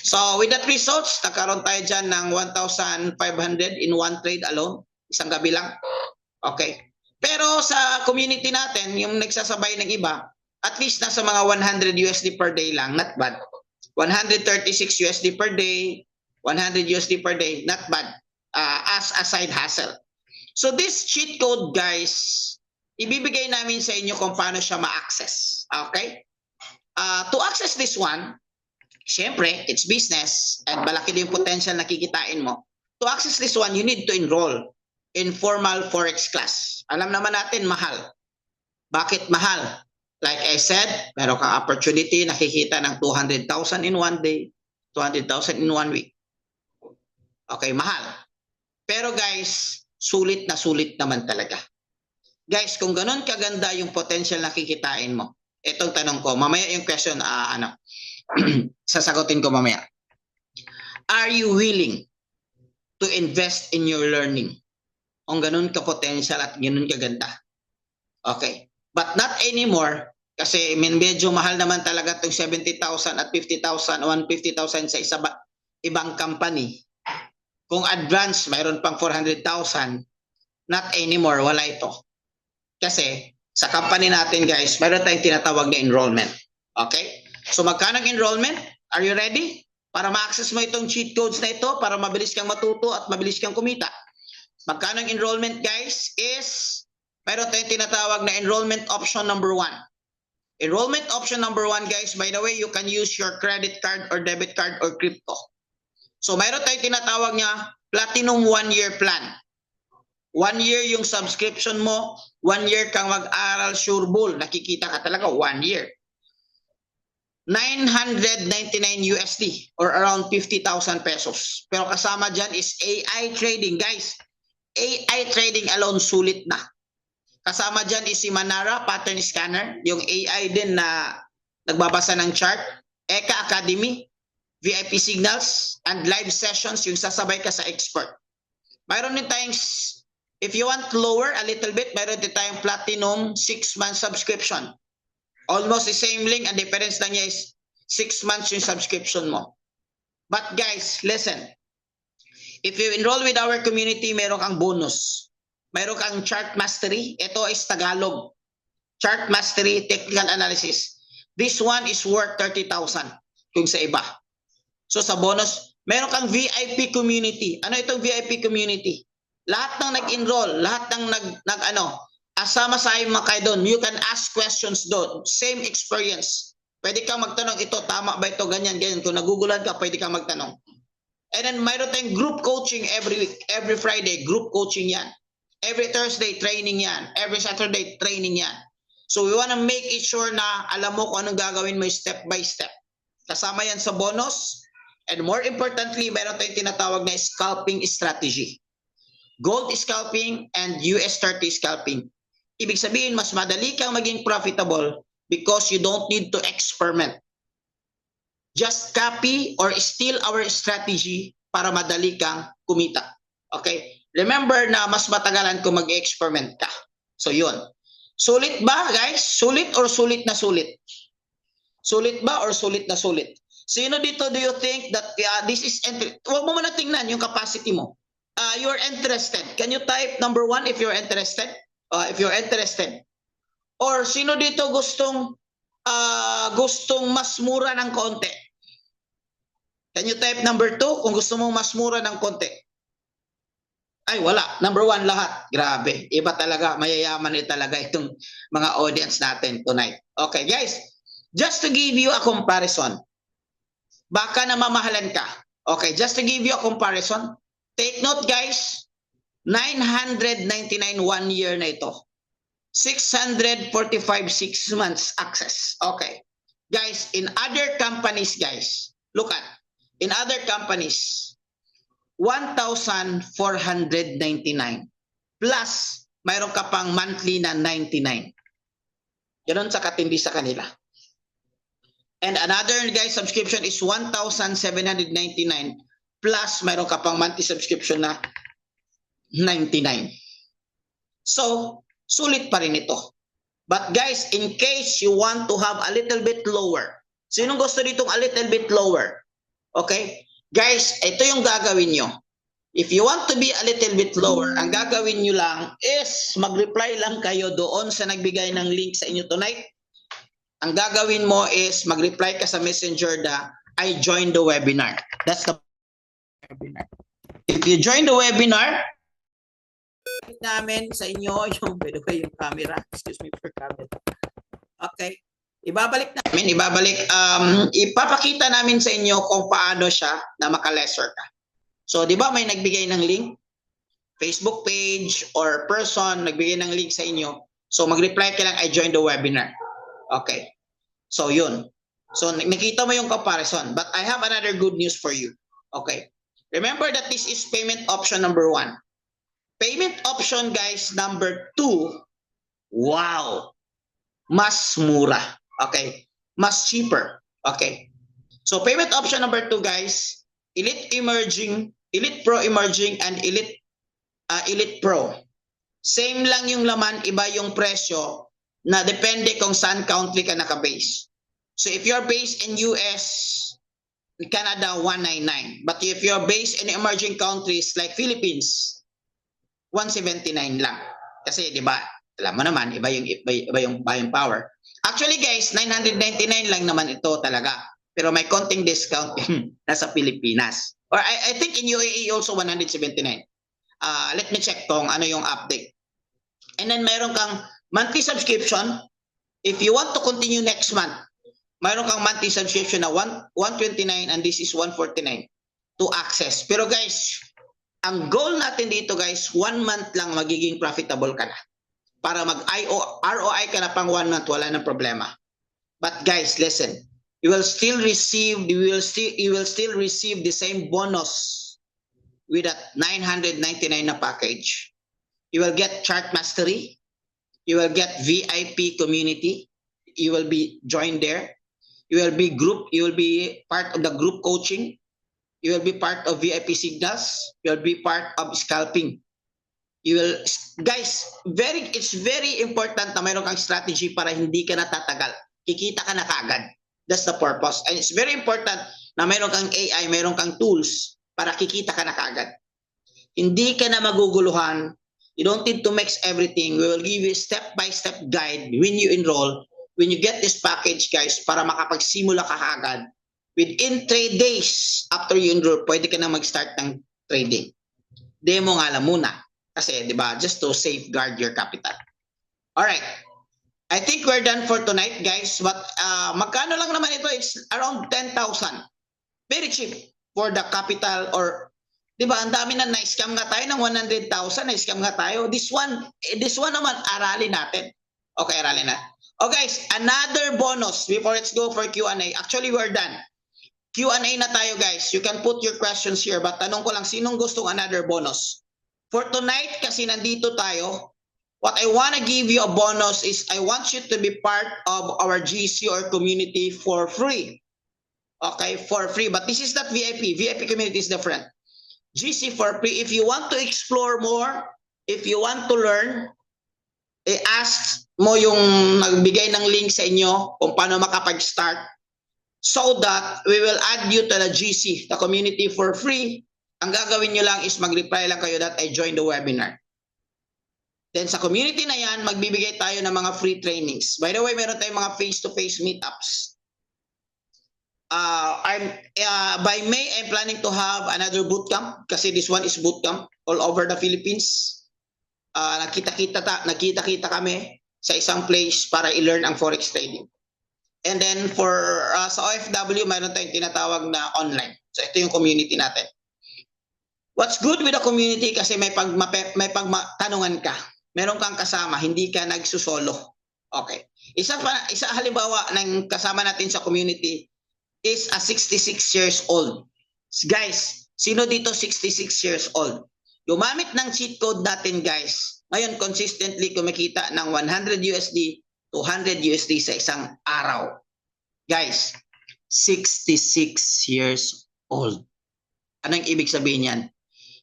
So, with that results, nagkaroon tayo dyan ng 1,500 in one trade alone. Isang gabi lang. Okay. Pero sa community natin, yung nagsasabay ng iba, at least nasa mga 100 USD per day lang. Not bad. 136 USD per day, 100 USD per day. Not bad. As a side hustle. So, this cheat code, guys, ibibigay namin sa inyo kung paano siya ma-access. Okay? To access this one, syempre, it's business and malaki din yung potential na kikitain mo. To access this one, you need to enroll in formal Forex class. Alam naman natin, mahal. Bakit mahal? Like I said, meron kang opportunity, nakikita ng 200,000 in one day, 200,000 in 1 week. Okay, mahal. Pero guys, sulit na sulit naman talaga. Guys, kung ganun kaganda yung potential na kikitain mo, itong tanong ko, mamaya yung question, sasagutin ko mamaya. Are you willing to invest in your learning? Kung ganun ka-potential at ganun kaganda. Okay. But not anymore, kasi medyo mahal naman talaga itong 70,000 at 50,000, 150,000 sa ibang company. Kung advance, mayroon pang 400,000, not anymore, wala ito. Kasi sa company natin, guys, mayroon tayong tinatawag na enrollment. Okay? So magkano ang enrollment? Are you ready? Para ma-access mo itong cheat codes na ito, para mabilis kang matuto at mabilis kang kumita. Magkano ang enrollment, guys, is mayroon tayong tinatawag na enrollment option number 1. Enrollment option number 1, guys, by the way, you can use your credit card or debit card or crypto. So mayroon tayong tinatawag niya Platinum 1-year plan. 1 year yung subscription mo, 1 year kang mag-aral sure bull, nakikita ka talaga 1 year. 999 USD or around 50,000 pesos. Pero kasama dyan is AI trading, guys. AI trading alone sulit na. Kasama dyan is si Manara Pattern Scanner, yung AI din na nagbabasa ng chart, Eka Academy, VIP signals, and live sessions yung sasabay ka sa expert. Mayroon din tayong, if you want to lower a little bit, mayroon din tayong Platinum 6-month subscription. Almost the same link, ang difference lang niya is 6 months yung subscription mo. But guys, listen. If you enroll with our community, meron kang bonus. Meron kang chart mastery. Ito is Tagalog. Chart mastery, technical analysis. This one is worth 30,000 kung sa iba. So sa bonus, meron kang VIP community. Ano itong VIP community? Lahat ng nag-enroll, lahat ng asama sa mga kayo doon, you can ask questions doon. Same experience. Pwede kang magtanong, ito, tama ba ito, ganyan, ganyan. Kung nagugulan ka, pwede kang magtanong. And then mayroon tayong group coaching every week. Every Friday, group coaching yan. Every Thursday, training yan. Every Saturday, training yan. So we wanna make it sure na alam mo kung anong gagawin mo step by step. Kasama yan sa bonus. And more importantly, mayroon tayong tinatawag na scalping strategy. Gold scalping and US30 scalping. Ibig sabihin, mas madali kang maging profitable because you don't need to experiment. Just copy or steal our strategy para madali kang kumita. Okay? Remember na mas matagalan kung mag-experiment ka. So yun. Sulit ba, guys? Sulit or sulit na sulit? Sulit ba or sulit na sulit? Sino dito do you think that this is... Huwag mo muna tingnan yung capacity mo. You're interested. Can you type number 1 if you're interested? If you're interested. Or sino dito gustong mas mura ng konti? Can you type number 2 kung gusto mong mas mura ng konti? Ay, wala. Number 1 lahat. Grabe. Iba talaga. Mayayaman talaga itong mga audience natin tonight. Okay, guys. Just to give you a comparison. Baka namamahalan ka. Okay, just to give you a comparison. Take note, guys. 999 1 year na ito. 645 6 months access. Okay. Guys, in other companies, guys, Look at, in other companies, 1,499 plus mayroon ka pang monthly na 99. Ganon sa katindi sa kanila. And another guys subscription is 1,799 plus mayroon ka pang monthly subscription na 99. So, sulit pa rin ito. But guys, in case you want to have a little bit lower, sinong gusto ditong a little bit lower? Okay? Guys, ito yung gagawin nyo. If you want to be a little bit lower, ang gagawin nyo lang is mag-reply lang kayo doon sa nagbigay ng link sa inyo tonight. Ang gagawin mo is mag-reply ka sa messenger na I joined the webinar. That's the webinar. If you join the webinar, namin sa inyo yung, by the way, yung camera. Excuse me for camera. Okay. Ipapakita namin sa inyo kung paano siya na maka-lesser ka. So, di ba may nagbigay ng link? Facebook page or person nagbigay ng link sa inyo. So, mag-reply ka lang, I joined the webinar. Okay. So, yun. So, nakita mo yung comparison. But I have another good news for you. Okay. Remember that this is payment option number 1. Payment option, guys, number 2. Wow. Mas mura. Okay. Mas cheaper. Okay. So, payment option number 2, guys, Elite Emerging, Elite Pro Emerging, and Elite Pro. Same lang yung laman, iba yung presyo na depende kung saan country ka naka-base. So, if you're based in US, Canada, 199. But if you're based in emerging countries like Philippines, 179 lang. Kasi, di ba, alam mo naman, iba yung buying power. Actually, guys, 999 lang naman ito talaga. Pero may konting discount nasa Pilipinas. Or I think in UAE also 179. Let me check kung ano yung update. And then mayroon kang monthly subscription. If you want to continue next month, mayroon kang monthly subscription na 129 and this is 149 to access. Pero guys, ang goal natin dito guys, 1 month lang magiging profitable ka na. Para mag-ROI ka na pang 1 month, wala nang problema. But guys, listen. You will still receive the same bonus with that 999 na package. You will get chart mastery. You will get VIP community. You will be joined there. You will be part of the group coaching. You will be part of VIP signals. You will be part of scalping. Guys, it's very important na mayroon kang strategy para hindi ka natatagal. Kikita ka na kaagad. That's the purpose. And it's very important na mayroon kang AI, mayroon kang tools para kikita ka na kaagad. Hindi ka na maguguluhan. You don't need to mix everything. We will give you a step-by-step guide when you enroll, when you get this package, guys, para makapagsimula ka kaagad. Within 3 days after you enroll, pwede ka na mag-start ng trading. Demo nga lang muna. Kasi, di ba, just to safeguard your capital. Alright. I think we're done for tonight, guys. But magkano lang naman ito? It's around 10,000. Very cheap for the capital or, di ba, ang dami na na-scam nga tayo ng 100,000, na-scam nga tayo. This one naman, aralin natin. Okay, aralin na. Oh, guys, another bonus before let's go for Q&A. Actually, we're done. Q&A na tayo, guys. You can put your questions here, but tanong ko lang, sinong gustong another bonus? For tonight, kasi nandito tayo, what I want to give you a bonus is I want you to be part of our GC or community for free. Okay, for free. But this is not VIP. VIP community is different. GC for free. If you want to explore more, if you want to learn, ask mo yung nagbigay ng link sa inyo kung paano makapag-start so that we will add you to the GC, the community for free. Ang gagawin nyo lang is mag-reply lang kayo that I joined the webinar. Then sa community na yan, magbibigay tayo ng mga free trainings. By the way, meron tayong mga face-to-face meetups. By May, I'm planning to have another bootcamp kasi this one is bootcamp all over the Philippines. Nakita-kita kami sa isang place para i-learn ang forex trading. And then for sa OFW, mayroon tayong tinatawag na online. So ito yung community natin. What's good with the community kasi may pagtanungan ka. Meron kang kasama, hindi ka nagsusolo. Okay. Isa halimbawa ng kasama natin sa community is a 66 years old. Guys, sino dito 66 years old? Gumamit ng cheat code natin, guys. Ngayon, consistently kumikita ng 100 USD, 200 USD sa isang araw. Guys, 66 years old. Anong ibig sabihin yan?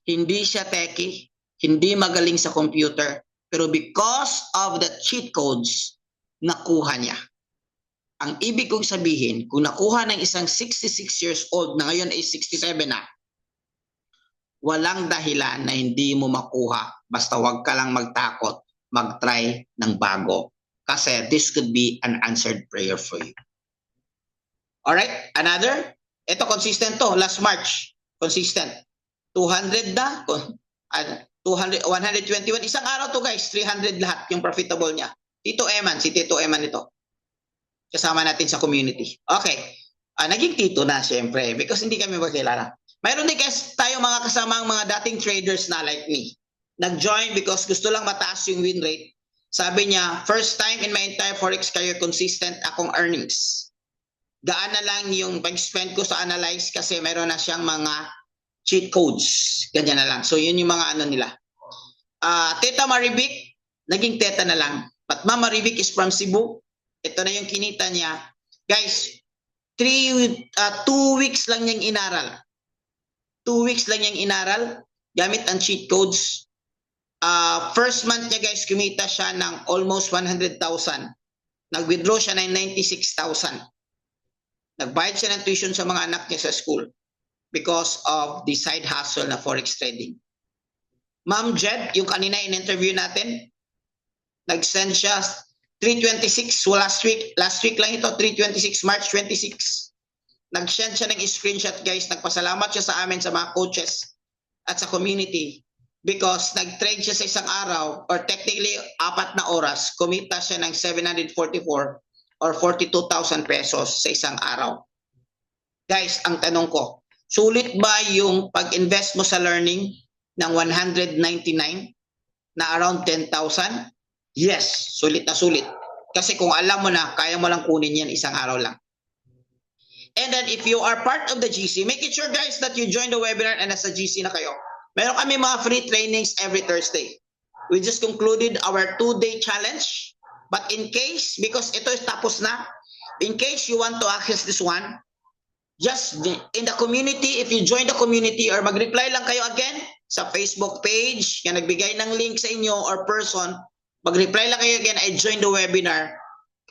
Hindi siya techie, hindi magaling sa computer, pero because of the cheat codes, nakuha niya. Ang ibig kong sabihin, kung nakuha ng isang 66 years old na ngayon ay 67 na, walang dahilan na hindi mo makuha. Basta wag ka lang magtakot, mag-try ng bago. Kasi this could be an answered prayer for you. Alright, another. Ito consistent to, last March. Consistent. 200 na. 121. Isang araw to guys, 300 lahat yung profitable niya. Tito Eman, si Tito Eman ito. Kasama natin sa community. Okay. Naging tito na siyempre because hindi kami magkilala. Mayroon din guys tayo mga kasamang mga dating traders na like me. Nag-join because gusto lang mataas yung win rate. Sabi niya, first time in my entire Forex career consistent akong earnings. Gaan na lang yung pag-spend ko sa analyze kasi meron na siyang mga cheat codes. Ganyan na lang. So yun yung mga ano nila. Teta Marivic, naging teta na lang. But Mama Marivic is from Cebu. Ito na yung kinita niya. Guys, 2 weeks lang niyang inaral. 2 weeks lang niyang inaral gamit ang cheat codes. First month niya guys, kumita siya ng almost 100,000. Nag-withdraw siya ng 96,000. Nagbayad siya ng tuition sa mga anak niya sa school because of the side hustle na Forex trading. Ma'am Jed, yung kanina in-interview natin, nag-send siya 326 last week lang ito, 326 March 26. Nag-send siya ng screenshot guys, nagpasalamat siya sa amin sa mga coaches at sa community because nag-trade siya sa isang araw or technically 4 na oras, kumita siya ng 744 or 42,000 pesos sa isang araw. Guys, ang tanong ko, sulit ba yung pag-invest mo sa learning ng 199 na around 10,000? Yes, sulit na sulit. Kasi kung alam mo na, kaya mo lang kunin yan isang araw lang. And then if you are part of the GC, make it sure guys that you join the webinar and nasa GC na kayo. Meron kami mga free trainings every Thursday. We just concluded our 2-day challenge. But in case, because ito is tapos na, in case you want to access this one, just in the community, if you join the community or mag-reply lang kayo again sa Facebook page, yan nagbigay ng link sa inyo or person, mag-reply lang kayo again, I join the webinar.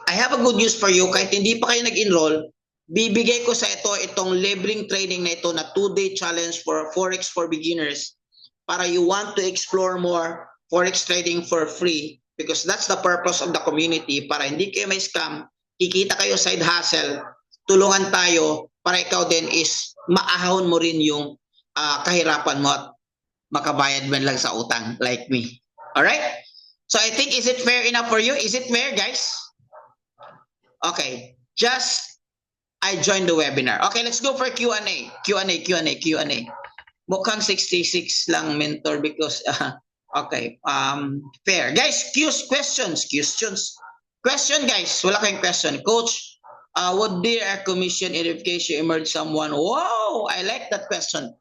I have a good news for you, kahit hindi pa kayo nag-enroll, bibigay ko sa itong libreng training na ito na 2-day challenge for Forex for beginners para you want to explore more Forex trading for free because that's the purpose of the community para hindi kayo may scam, kikita kayo side hustle, tulungan tayo para ikaw din is maahon mo rin yung kahirapan mo at makabayad man lang sa utang like me. Alright? So I think, is it fair enough for you? Is it fair guys? Okay. Just I joined the webinar. Okay, let's go for Q&A. Q&A. Mukhang 66 lang mentor because okay, fair. Guys, questions. Question guys, wala kayong question. Coach, would there a commission verification emerge someone? Wow, I like that question.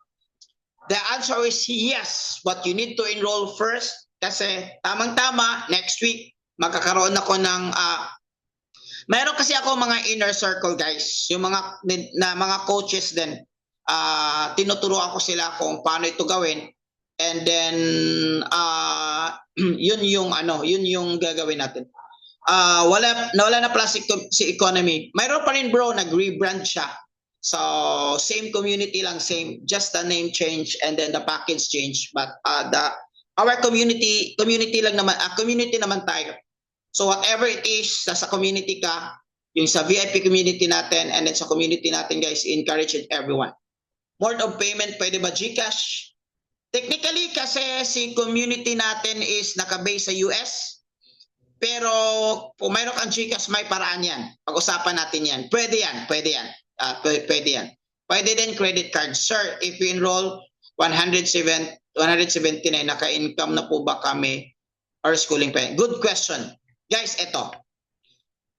The answer is yes, but you need to enroll first kasi tamang-tama next week magkakaroon ako ng mayroon kasi ako mga inner circle guys, yung mga coaches din. Tinuturuan ko sila kung paano ito gawin. And then yun yung gagawin natin. Nawala na pala si economy. Mayroon pa rin bro, nag-rebrand siya. So same community lang, same, just the name change and then the package change. But our community lang naman, community naman tayo. So whatever it is, sa community ka, yung sa VIP community natin and then sa community natin guys, encourage everyone. Mode of payment, pwede ba GCash? Technically kasi si community natin is naka-base sa US. Pero kung mayroon kang GCash, may paraan yan. Pag-usapan natin yan. Pwede yan. Pwede yan. Pwede din credit card. Sir, if you enroll 179, naka-income na po ba kami or schooling pa? Good question. Guys, eto.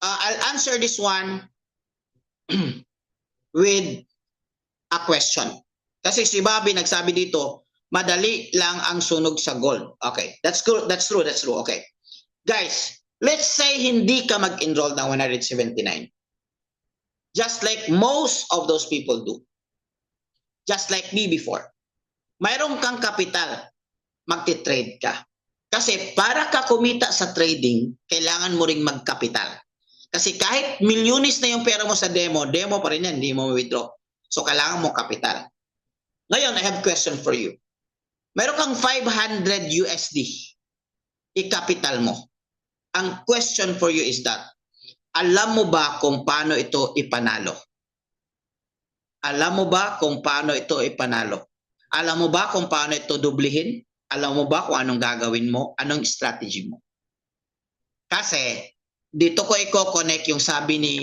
I'll answer this one with a question. Kasi si Bobby nagsabi dito, madali lang ang sunog sa gold. Okay, that's good. That's true. Okay. Guys, let's say hindi ka mag-enroll ng 179. Just like most of those people do. Just like me before. Mayroon kang kapital, magti-trade ka. Kasi para ka kumita sa trading, kailangan mo ring magkapital. Kasi kahit milyones na yung pera mo sa demo pa rin yan, hindi mo withdraw. So kailangan mo kapital. Ngayon, I have question for you. Meron kang 500 USD. I-capital mo. Ang question for you is that, alam mo ba kung paano ito ipanalo? Alam mo ba kung paano ito ipanalo? Alam mo ba kung paano ito dublihin? Alam mo ba kung anong gagawin mo? Anong strategy mo? Kasi, dito ko i-connect yung sabi ni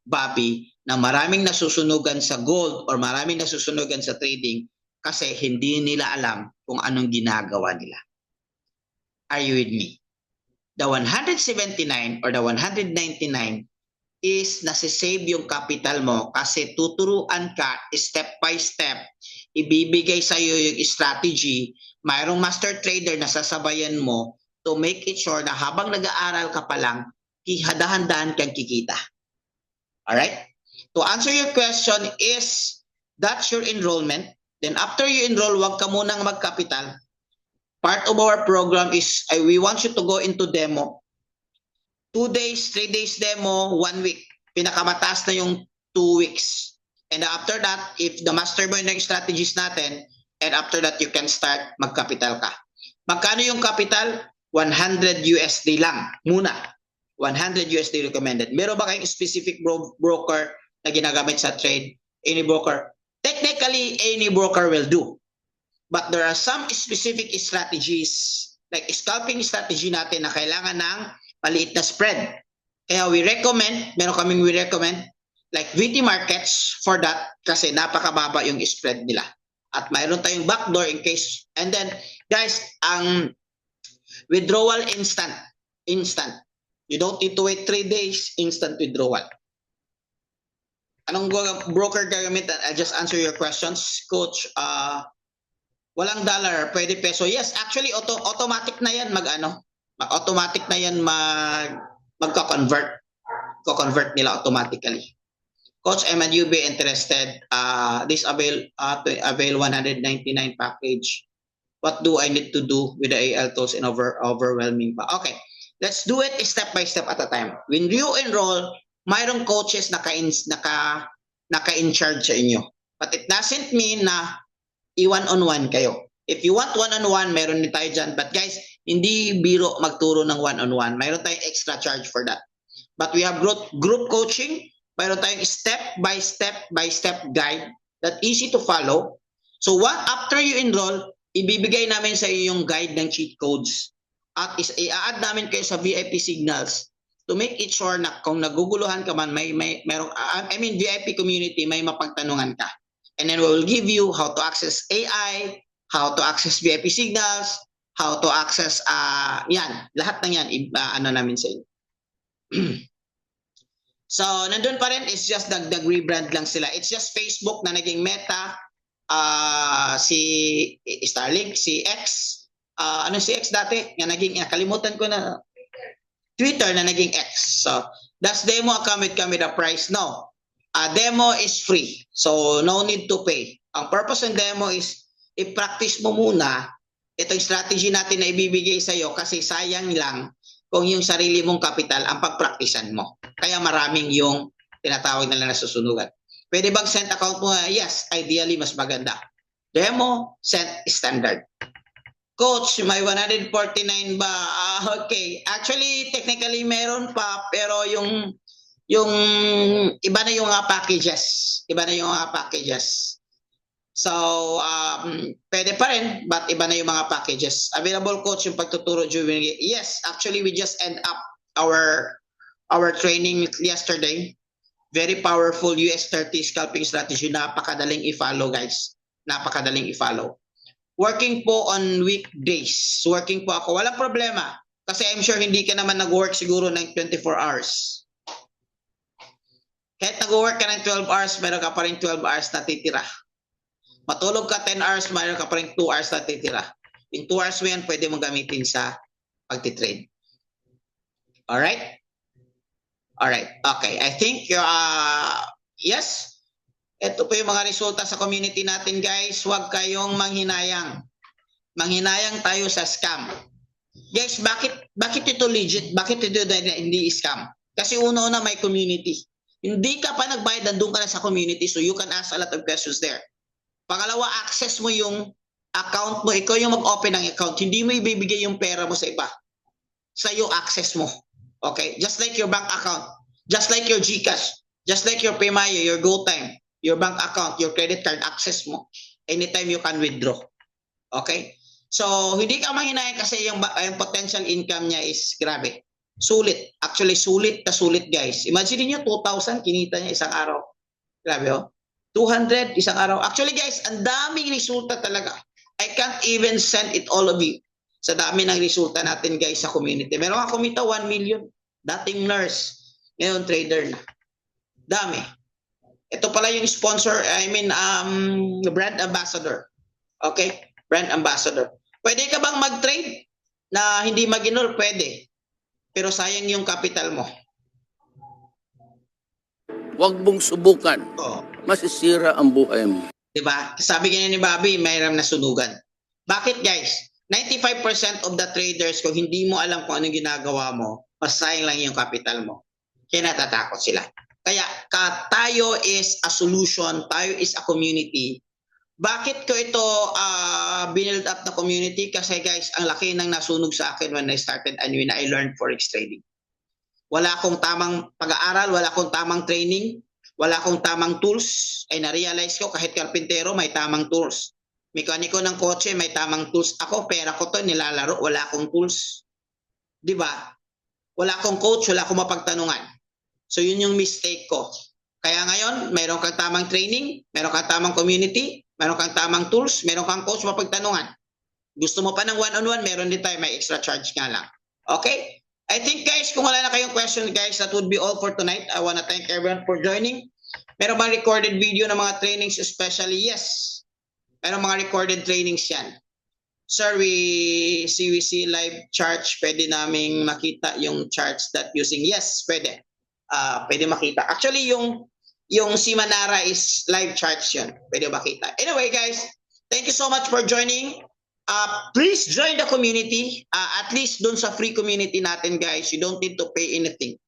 Bobby na maraming nasusunugan sa gold or maraming nasusunugan sa trading kasi hindi nila alam kung anong ginagawa nila. Are you with me? The 179 or the 199 is nasisave yung capital mo kasi tuturuan ka step by step, ibibigay sa iyo yung strategy, mayroong master trader na sasabayan mo to make it sure na habang nag-aaral ka pa lang, dahan-dahan kang kikita. Alright? To answer your question is, that's your enrollment. Then after you enroll, wag ka munang magkapital. Part of our program is, we want you to go into demo. 2 days, 3 days demo, 1 week. Pinakamataas na yung 2 weeks. And after that, if the master mo yung strategies natin, and after that, you can start magkapital ka. Magkano yung capital? 100 USD lang muna. 100 USD recommended. Meron ba kayong specific broker na ginagamit sa trade? Any broker? Technically, any broker will do. But there are some specific strategies, like scalping strategy natin na kailangan ng maliit na spread. Kaya we recommend like VT Markets for that kasi napakababa yung spread nila. At mayroon tayong backdoor in case. And then, guys, ang withdrawal instant. You don't need to wait 3 days, instant withdrawal. Anong broker gagamit? I'll just answer your questions. Coach, walang dollar, pwede peso. Yes, actually, automatic na yan automatic na yan magka-convert. Co-convert nila automatically. Coach, am you be interested? This avail 199 package. What do I need to do with the AL tools in overwhelming pa? Okay, let's do it step by step at a time. When you enroll, mayroong coaches naka-in-charge sa inyo. But it doesn't mean na i-one-on-one kayo. If you want one-on-one, meron din tayo dyan. But guys, hindi biro magturo ng one-on-one. Mayroon tayong extra charge for that. But we have group coaching. Mayroon tayong step-by-step guide that easy to follow. So after you enroll, ibibigay namin sa iyo yung guide ng cheat codes. At i-add namin kayo sa VIP signals to make it sure na kung naguguluhan ka man, VIP community, may mapagtanungan ka. And then we will give you how to access AI, how to access VIP signals, how to access, yan, lahat ng yan, namin sa inyo. So, nandun pa rin, it's just nag-rebrand lang sila. It's just Facebook na naging Meta, si Starlink, si X, si X dati? Kalimutan ko na. Twitter na naging X. So, does demo come with a price? No. Demo is free. So, no need to pay. Ang purpose ng demo is, i-practice mo muna itong strategy natin na ibibigay sa iyo kasi sayang lang kung yung sarili mong kapital ang pagpraktisan mo. Kaya maraming yung tinatawag nila na susunugan. Pwede bang send account mo? Yes, ideally mas maganda. Demo, send standard. Coach, may 149 ba? Okay. Actually, technically meron pa pero yung iba na yung packages. So, pwede pa rin, but iba na yung mga packages. Available coach yung pagtuturo during, yes, actually we just end up our training yesterday. Very powerful US30 scalping strategy. Napakadaling i-follow, guys. Napakadaling i-follow. Working po on weekdays. Working po ako. Walang problema. Kasi I'm sure hindi ka naman nag-work siguro ng 24 hours. Kahit nag-work ka ng 12 hours, meron ka pa rin 12 hours na titira. Matulog ka 10 hours, meron ka pa rin 2 hours na titira. Yung 2 hours mo yan, pwede mong gamitin sa pagtitrade. Alright? Alright. Okay. I think, yes. Ito po yung mga resulta sa community natin, guys. Huwag kayong manghinayang. Manghinayang tayo sa scam. Guys, bakit ito legit? Bakit ito hindi scam? Kasi una-una may community. Hindi ka pa nagbayad, nandun ka na sa community, so you can ask a lot of questions there. Pangalawa, access mo yung account mo. Ikaw yung mag-open ng account. Hindi mo ibibigay yung pera mo sa iba. Sa'yo, access mo. Okay? Just like your bank account. Just like your GCash. Just like your Paymaya, your GoTime, your bank account, your credit card, access mo. Anytime you can withdraw. Okay? So, hindi ka mahinayan kasi yung potential income niya is grabe. Sulit. Actually, sulit na sulit, guys. Imagine niyo 2,000 kinita niya isang araw. Grabe, oh. 200 isang araw. Actually, guys, ang daming resulta talaga. I can't even send it all of you. Sa dami ng resulta natin, guys, sa community. Meron ka kumita 1 million. Dating nurse. Ngayon, trader na. Dami. Ito pala yung sponsor, brand ambassador. Okay? Brand ambassador. Pwede ka bang mag-trade na hindi mag-enroll? Pwede. Pero sayang yung capital mo. Huwag mong subukan. Oh. Masisira ang buhay mo. Diba? Sabi ganyan ni Bobby, mayroon na sunugan. Bakit, guys? 95% of the traders, kung hindi mo alam kung anong ginagawa mo, masayang lang yung capital mo. Kaya natatakot sila. Kaya tayo is a solution, tayo is a community. Bakit ko ito build up na community? Kasi guys, ang laki ng nasunog sa akin when I started and when I learned forex trading. Wala akong tamang pag-aaral, wala akong tamang training, wala akong tamang tools. Ay na-realize ko kahit karpintero may tamang tools. Mekaniko ng kotse may tamang tools. Ako, pera ko to nilalaro, wala akong tools. 'Di ba? Wala akong coach, wala akong mapagtanungan. So yun yung mistake ko. Kaya ngayon, mayroon kang tamang training, mayroon kang tamang community, mayroon kang tamang tools, mayroon kang coach mapagtanungan. Gusto mo pa ng one-on-one, meron din tayo, may extra charge nga lang. Okay? I think guys, kung wala na kayong question guys, that would be all for tonight. I wanna thank everyone for joining. Meron bang recorded video ng mga trainings especially? Yes. Meron mga recorded trainings yan. Sir, we see live charts. Pwede naming makita yung charts that using. Yes, pwede. Pwede makita. Actually, yung si Manara is live charts yun. Pwede makita. Anyway, guys, thank you so much for joining. Please join the community. At least dun sa free community natin, guys. You don't need to pay anything.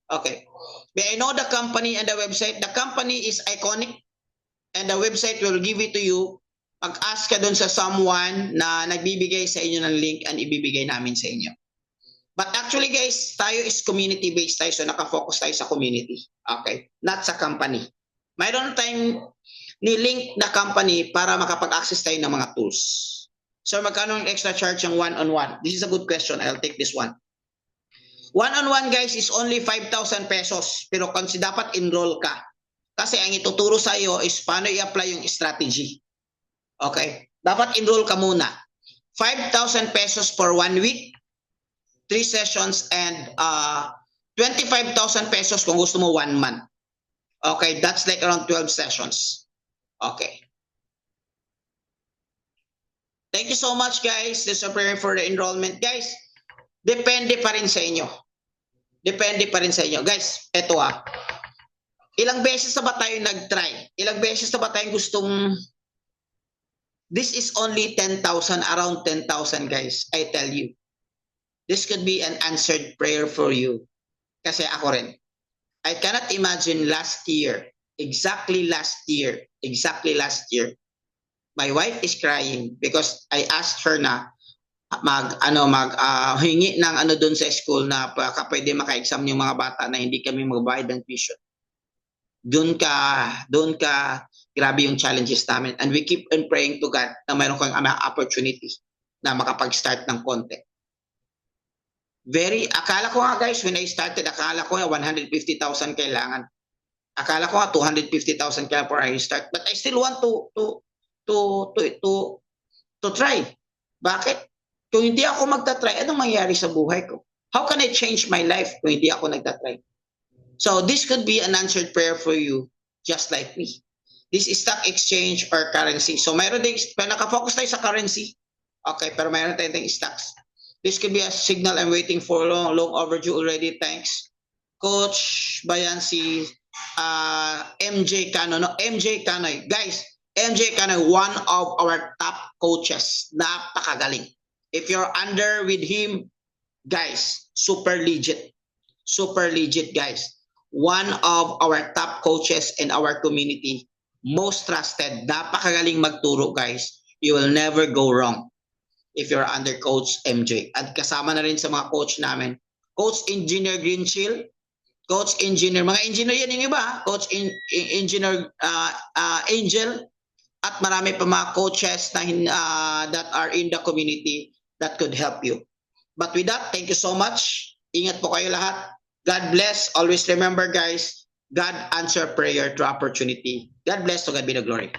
Okay. May I know the company and the website. The company is Iconic and the website will give it to you. Mag-ask ka dun sa someone na nagbibigay sa inyo ng link and ibibigay namin sa inyo. But actually guys, tayo is community-based tayo, so nakafocus tayo sa community. Okay? Not sa company. Mayroon tayong ni-link na company para makapag-access tayo ng mga tools. So magkano yung extra charge yung one-on-one? This is a good question. I'll take this one. One-on-one guys is only 5,000 pesos. Pero kasi dapat enroll ka. Kasi ang ituturo sa iyo is paano i-apply yung strategy. Okay? Dapat enroll ka muna. 5,000 pesos for 1 week. 3 sessions and 25,000 pesos kung gusto mo 1 month. Okay, that's like around 12 sessions. Okay. Thank you so much guys. This is preparing for the enrollment. Guys, depende pa rin sa inyo. Depende pa rin sa inyo. Guys, eto ilang beses na ba tayo nag-try? Ilang beses na ba tayong gustong... This is only 10,000, around 10,000 guys, I tell you. This could be an answered prayer for you. Kasi ako rin. I cannot imagine last year, exactly last year, my wife is crying because I asked her na hingi ng doon sa school na pwede maka-exam yung mga bata na hindi kami magbayad ng tuition. Doon ka, grabe yung challenges namin. And we keep on praying to God na mayroon kang opportunity na makapag-start ng konti. Akala ko nga guys, when I started, akala ko 150,000 kailangan. Akala ko nga 250,000 kailangan for I start. But I still want to try. Bakit? Kung hindi ako magta-try, anong mangyayari sa buhay ko? How can I change my life kung hindi ako nagta-try? So this could be an answered prayer for you, just like me. This is stock exchange or currency. So mayroon din, nakafocus tayo sa currency. Okay, pero mayroon tayong stocks. This could be a signal I'm waiting for long overdue already. Thanks. Coach Bayan si MJ Cano. No, MJ Canoy. Guys, MJ Canoy, one of our top coaches. Napakagaling. If you're under with him, guys, super legit. Super legit, guys. One of our top coaches in our community. Most trusted. Napakagaling magturo, guys. You will never go wrong if you're under Coach MJ. At kasama na rin sa mga coach namin. Coach Engineer Greenchill, Coach Engineer, mga engineer yan yung iba, Coach Engineer Angel, at marami pa mga coaches na that are in the community that could help you. But with that, thank you so much. Ingat po kayo lahat. God bless. Always remember, guys, God answer prayer to opportunity. God bless. To God be the glory.